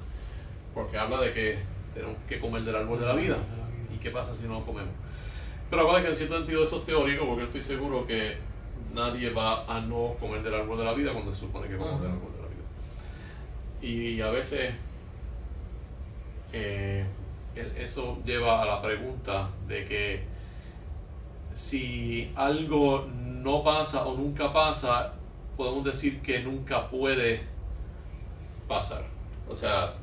porque habla de que tenemos que comer del árbol de la vida. ¿Y qué pasa si no lo comemos? Pero acuérdate que en cierto sentido eso es teórico, porque estoy seguro que nadie va a no comer del árbol de la vida cuando se supone que comemos del árbol de la vida. Y a veces eso lleva a la pregunta de que si algo no pasa o nunca pasa, podemos decir que nunca puede pasar. O sea,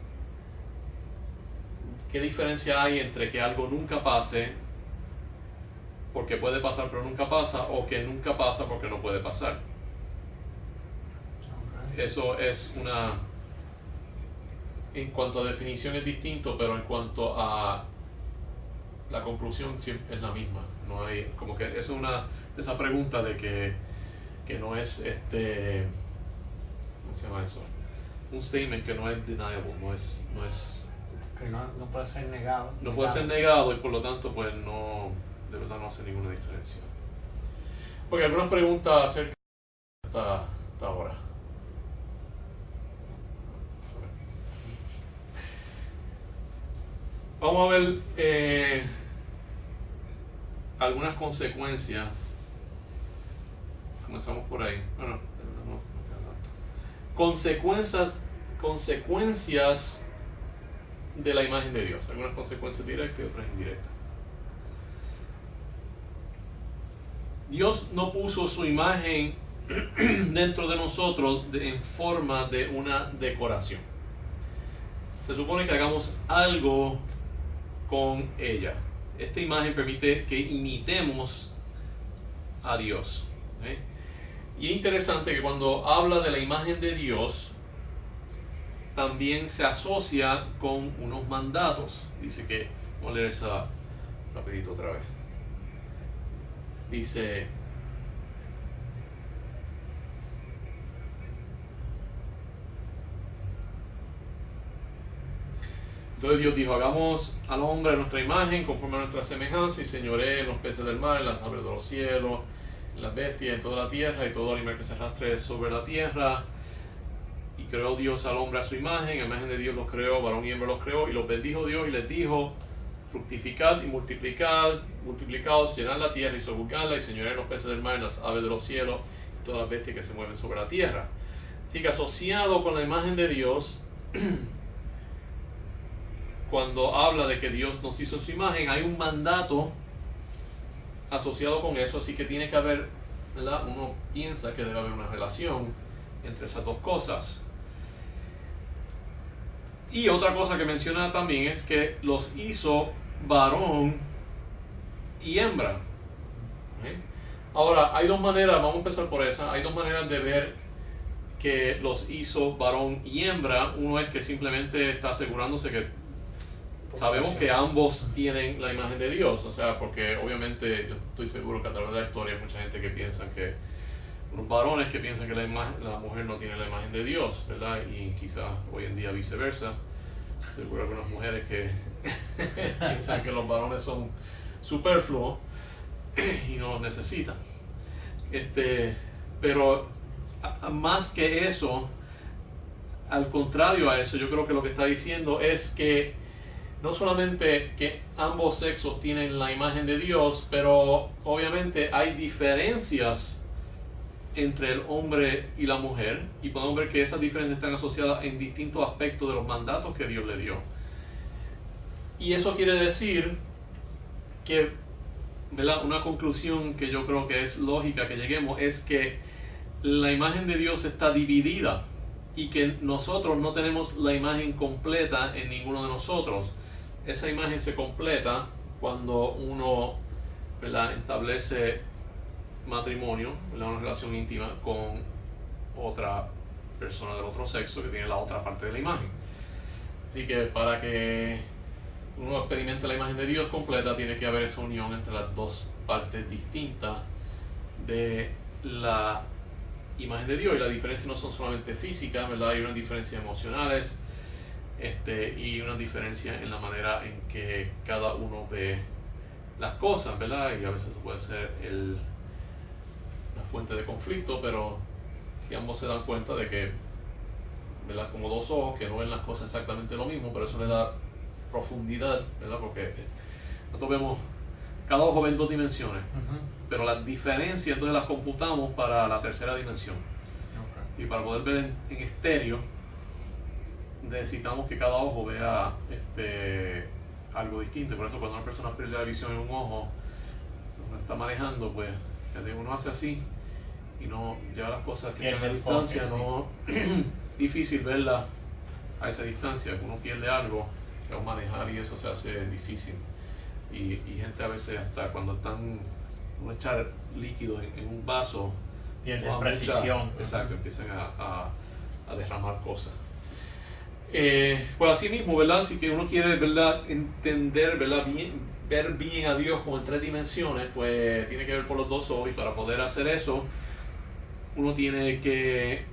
¿qué diferencia hay entre que algo nunca pase porque puede pasar pero nunca pasa, o que nunca pasa porque no puede pasar? Eso es una... En cuanto a definición es distinto, pero en cuanto a la conclusión es la misma. No hay, como que es una esa pregunta de que no es ¿cómo se llama eso? Un statement que no es deniable, no es Que no puede ser negado. no puede ser negado, y por lo tanto pues no, de verdad no hace ninguna diferencia. Porque algunas preguntas acerca hasta ahora. Vamos a ver algunas consecuencias. Comenzamos por ahí. Bueno, no. Consecuencias de la imagen de Dios. Algunas consecuencias directas y otras indirectas. Dios no puso su imagen dentro de nosotros en forma de una decoración. Se supone que hagamos algo con ella. Esta imagen permite que imitemos a Dios. Y es interesante que cuando habla de la imagen de Dios, también se asocia con unos mandatos. Dice que, vamos a leer esa rapidito otra vez. Dice: entonces Dios dijo: hagamos al hombre a nuestra imagen, conforme a nuestra semejanza, y señoree en los peces del mar, en las aves de los cielos, en las bestias, en toda la tierra, y todo animal que se arrastre sobre la tierra. Y creó Dios al hombre a su imagen, a imagen de Dios los creó, varón y hembra los creó, y los bendijo Dios y les dijo: fructificad y multiplicaos, llenad la tierra y sojuzgadla, y señoread en los peces del mar, en las aves de los cielos, y todas las bestias que se mueven sobre la tierra. Así que asociado con la imagen de Dios, cuando habla de que Dios nos hizo en su imagen, hay un mandato asociado con eso, así que tiene que haber, ¿verdad? Uno piensa que debe haber una relación entre esas dos cosas. Y otra cosa que menciona también es que los hizo varón y hembra. Ahora, hay dos maneras, vamos a empezar por esa, hay dos maneras de ver que los hizo varón y hembra. Uno es que simplemente está asegurándose que sabemos que ambos tienen la imagen de Dios, o sea, porque obviamente yo estoy seguro que a través de la historia hay mucha gente que piensa que, unos varones que piensan que la mujer no tiene la imagen de Dios, ¿verdad? Y quizás hoy en día viceversa. Seguro algunas mujeres que piensan que los varones son superfluos y no los necesitan. Pero más que eso, al contrario a eso, yo creo que lo que está diciendo es que no solamente que ambos sexos tienen la imagen de Dios, pero obviamente hay diferencias entre el hombre y la mujer, y podemos ver que esas diferencias están asociadas en distintos aspectos de los mandatos que Dios le dio. Y eso quiere decir que, ¿verdad? Una conclusión que yo creo que es lógica que lleguemos es que la imagen de Dios está dividida y que nosotros no tenemos la imagen completa en ninguno de nosotros. Esa imagen se completa cuando uno, ¿verdad?, establece matrimonio, ¿verdad?, una relación íntima con otra persona del otro sexo que tiene la otra parte de la imagen. Así que para que uno experimente la imagen de Dios completa, tiene que haber esa unión entre las dos partes distintas de la imagen de Dios, y las diferencias no son solamente físicas, ¿verdad? Hay unas diferencias emocionales y una diferencia en la manera en que cada uno ve las cosas, ¿verdad? Y a veces eso puede ser una fuente de conflicto, pero que ambos se dan cuenta de que, ¿verdad? Como dos ojos que no ven las cosas exactamente lo mismo, pero eso le da profundidad, ¿verdad? Porque nosotros vemos, cada ojo ve en 2 dimensiones, pero las diferencias entonces las computamos para la tercera dimensión. Y para poder ver en estéreo, necesitamos que cada ojo vea algo distinto. Por eso cuando una persona pierde la visión en un ojo, cuando está manejando, pues uno hace así y no lleva las cosas que están a distancia, no difícil verla a esa distancia, que uno pierde algo, que va a manejar y eso se hace difícil. Y gente a veces hasta cuando están uno echar líquido en un vaso, pierde precisión. Exacto, empiezan a derramar cosas. Pues así mismo, ¿verdad? Si que uno quiere, ¿verdad?, entender, ¿verdad?, ver bien a Dios como en 3 dimensiones, pues tiene que ver por los 2 ojos, y para poder hacer eso uno tiene que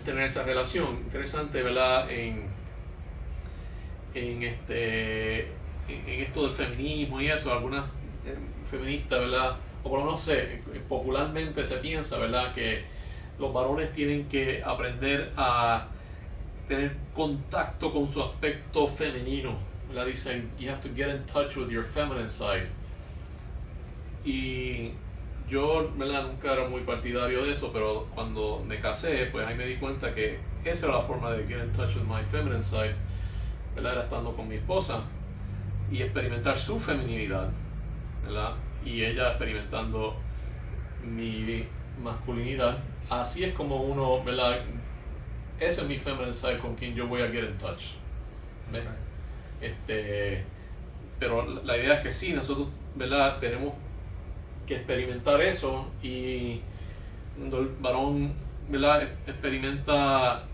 tener esa relación. Interesante, ¿verdad?, en esto del feminismo y eso, algunas feministas, ¿verdad?, o por lo menos popularmente se piensa, ¿verdad?, que los varones tienen que aprender a tener contacto con su aspecto femenino, ¿verdad? Dicen, you have to get in touch with your feminine side. Y yo, ¿verdad?, nunca era muy partidario de eso, pero cuando me casé, pues ahí me di cuenta que esa era la forma de get in touch with my feminine side, ¿verdad? Era estando con mi esposa y experimentar su feminidad, ¿verdad? Y ella experimentando mi masculinidad. Así es como uno, ¿verdad? Ese es mi feminine side con quien yo voy a get in touch. ¿Ves? Pero la idea es que sí, nosotros, ¿verdad?, tenemos que experimentar eso, y cuando el varón, ¿verdad?, experimenta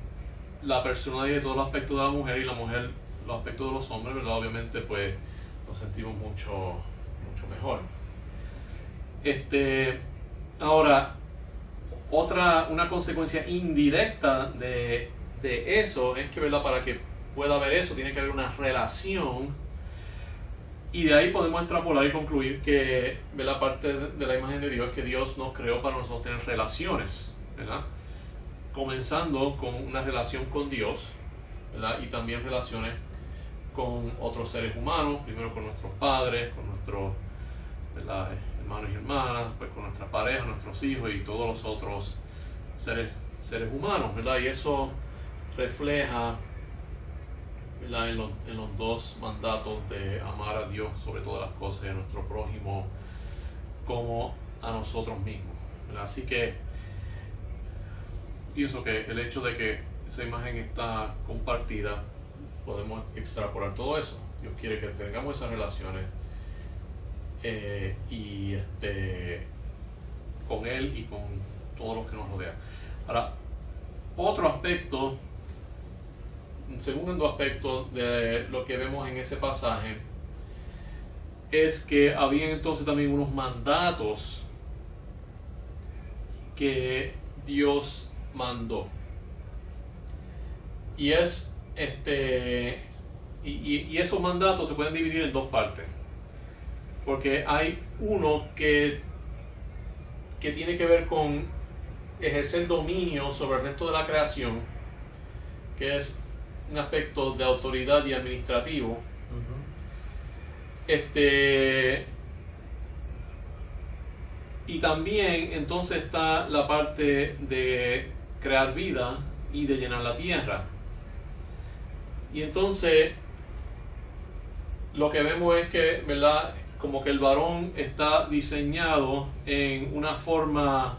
la personalidad y todos los aspectos de la mujer, y la mujer los aspectos de los hombres, ¿verdad?, obviamente pues nos sentimos mucho mejor. Ahora, una consecuencia indirecta de eso es que, ¿verdad?, para que pueda haber eso tiene que haber una relación, y de ahí podemos extrapolar y concluir que, ¿verdad?, parte de la imagen de Dios es que Dios nos creó para nosotros tener relaciones, ¿verdad?, comenzando con una relación con Dios, ¿verdad?, y también relaciones con otros seres humanos, primero con nuestros padres, con nuestros, ¿verdad?, hermanos y hermanas, pues con nuestras parejas, nuestros hijos y todos los otros seres humanos, ¿verdad? Y eso refleja, ¿verdad?, en los 2 mandatos de amar a Dios sobre todas las cosas y a nuestro prójimo como a nosotros mismos, ¿verdad? Así que pienso que el hecho de que esa imagen está compartida, podemos extrapolar todo eso. Dios quiere que tengamos esas relaciones con Él y con todos los que nos rodean. Ahora, otro aspecto, un segundo aspecto de lo que vemos en ese pasaje, es que había entonces también unos mandatos que Dios mandó. Y y esos mandatos se pueden dividir en 2 partes. Porque hay uno que tiene que ver con ejercer dominio sobre el resto de la creación, que es un aspecto de autoridad y administrativo. Y también entonces está la parte de crear vida y de llenar la tierra. Y entonces lo que vemos es que, ¿verdad?, como que el varón está diseñado en una forma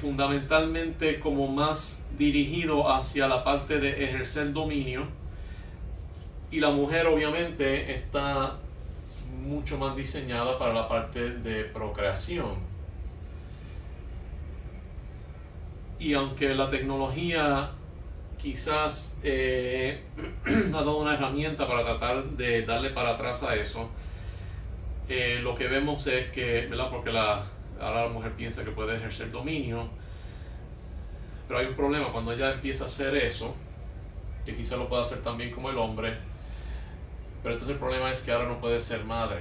fundamentalmente como más dirigido hacia la parte de ejercer dominio, y la mujer obviamente está mucho más diseñada para la parte de procreación. Y aunque la tecnología quizás ha dado una herramienta para tratar de darle para atrás a eso, lo que vemos es que, ¿verdad?, porque ahora la mujer piensa que puede ejercer dominio, Pero hay un problema cuando ella empieza a hacer eso, que quizá lo pueda hacer también como el hombre, pero entonces el problema es que ahora no puede ser madre.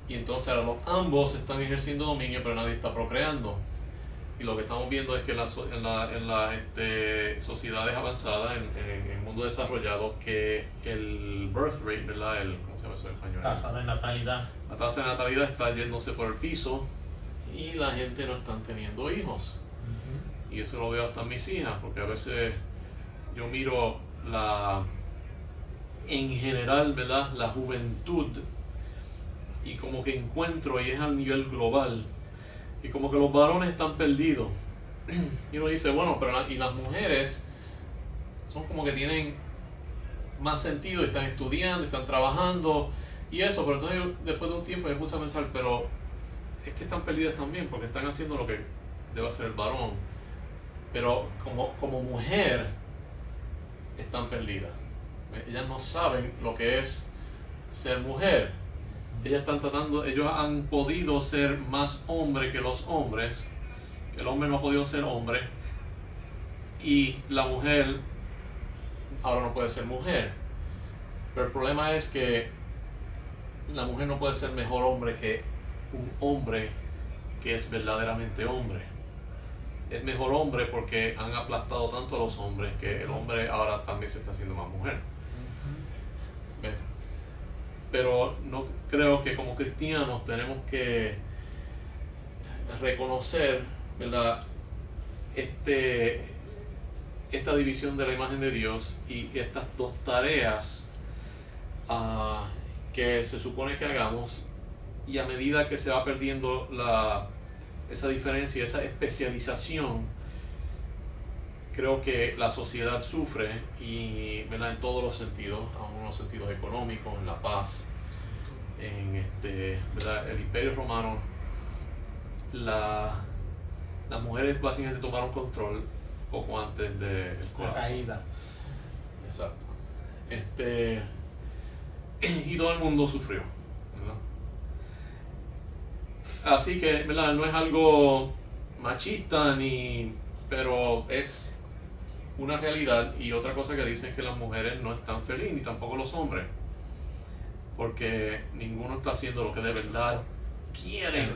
Y entonces ahora ambos están ejerciendo dominio, pero nadie está procreando. Y lo que estamos viendo es que en las sociedades avanzadas, en el mundo desarrollado, que el birth rate, ¿verdad? ¿Cómo se llama eso en español? Tasa de natalidad. La tasa de natalidad está yéndose por el piso y la gente no está teniendo hijos. Y eso lo veo hasta en mis hijas, porque a veces yo miro en general, ¿verdad? La juventud, y como que encuentro, y es a nivel global, y como que los varones están perdidos. Y uno dice, bueno, pero y las mujeres son como que tienen más sentido, están estudiando, están trabajando y eso, pero entonces yo, después de un tiempo me puse a pensar, pero es que están perdidas también, porque están haciendo lo que debe hacer el varón, pero como mujer están perdidas. Ellas no saben lo que es ser mujer. Ellos han podido ser más hombre que los hombres, que el hombre no ha podido ser hombre, y la mujer ahora no puede ser mujer. Pero el problema es que la mujer no puede ser mejor hombre que un hombre que es verdaderamente hombre. Es mejor hombre porque han aplastado tanto a los hombres que el hombre ahora también se está haciendo más mujer. ¿Ves? Pero no creo que como cristianos tenemos que reconocer, ¿verdad? Esta división de la imagen de Dios y estas dos tareas que se supone que hagamos, y a medida que se va perdiendo esa diferencia, esa especialización, creo que la sociedad sufre, y ¿verdad? En todos los sentidos, aún en los sentidos económicos, en la paz, ¿verdad? El Imperio Romano, las mujeres básicamente tomaron control poco antes del colapso. La caída. Exacto. Y todo el mundo sufrió, ¿verdad? Así que, ¿verdad? No es algo machista pero es una realidad. Y otra cosa que dicen es que las mujeres no están felices, ni tampoco los hombres, porque ninguno está haciendo lo que de verdad quieren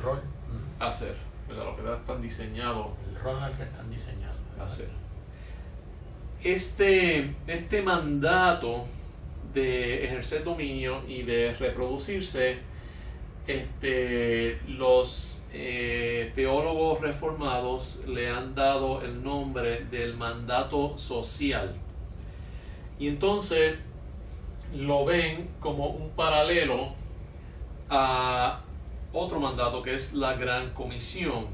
hacer, ¿verdad? Lo que de verdad están diseñados el rol al que están diseñados a hacer. Este mandato de ejercer dominio y de reproducirse, los teólogos reformados le han dado el nombre del mandato social, y entonces lo ven como un paralelo a otro mandato que es la Gran Comisión.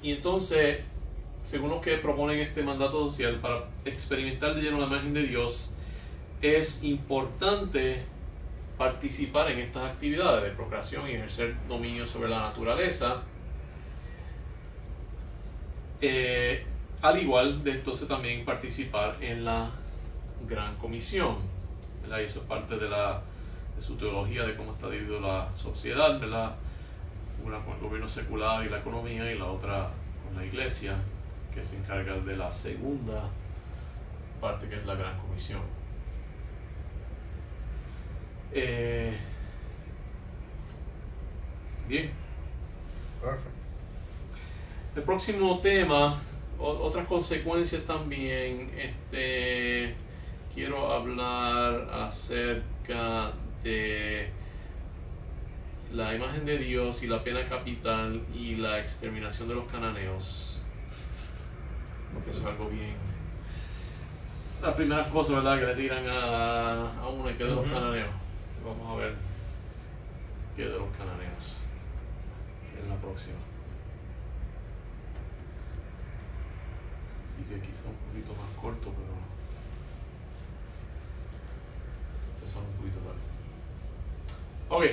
Y entonces, según los que proponen este mandato social, para experimentar de lleno la imagen de Dios, es importante participar en estas actividades de procreación y ejercer dominio sobre la naturaleza. Al igual de entonces también participar en la Gran Comisión, ¿verdad? Y eso es parte de su teología de cómo está dividida la sociedad, ¿verdad? Una con el gobierno secular y la economía, y la otra con la iglesia, que se encarga de la segunda parte, que es la Gran Comisión. Bien. Perfecto. El próximo tema, otras consecuencias también, quiero hablar acerca de la imagen de Dios y la pena capital y la exterminación de los cananeos, porque eso es algo bien. La primera cosa, ¿verdad?, que le tiran a uno y que de los cananeos. Vamos a ver qué de los cananeos en la próxima. Así que quizá un poquito más corto, pero empezamos un poquito tarde. Ok.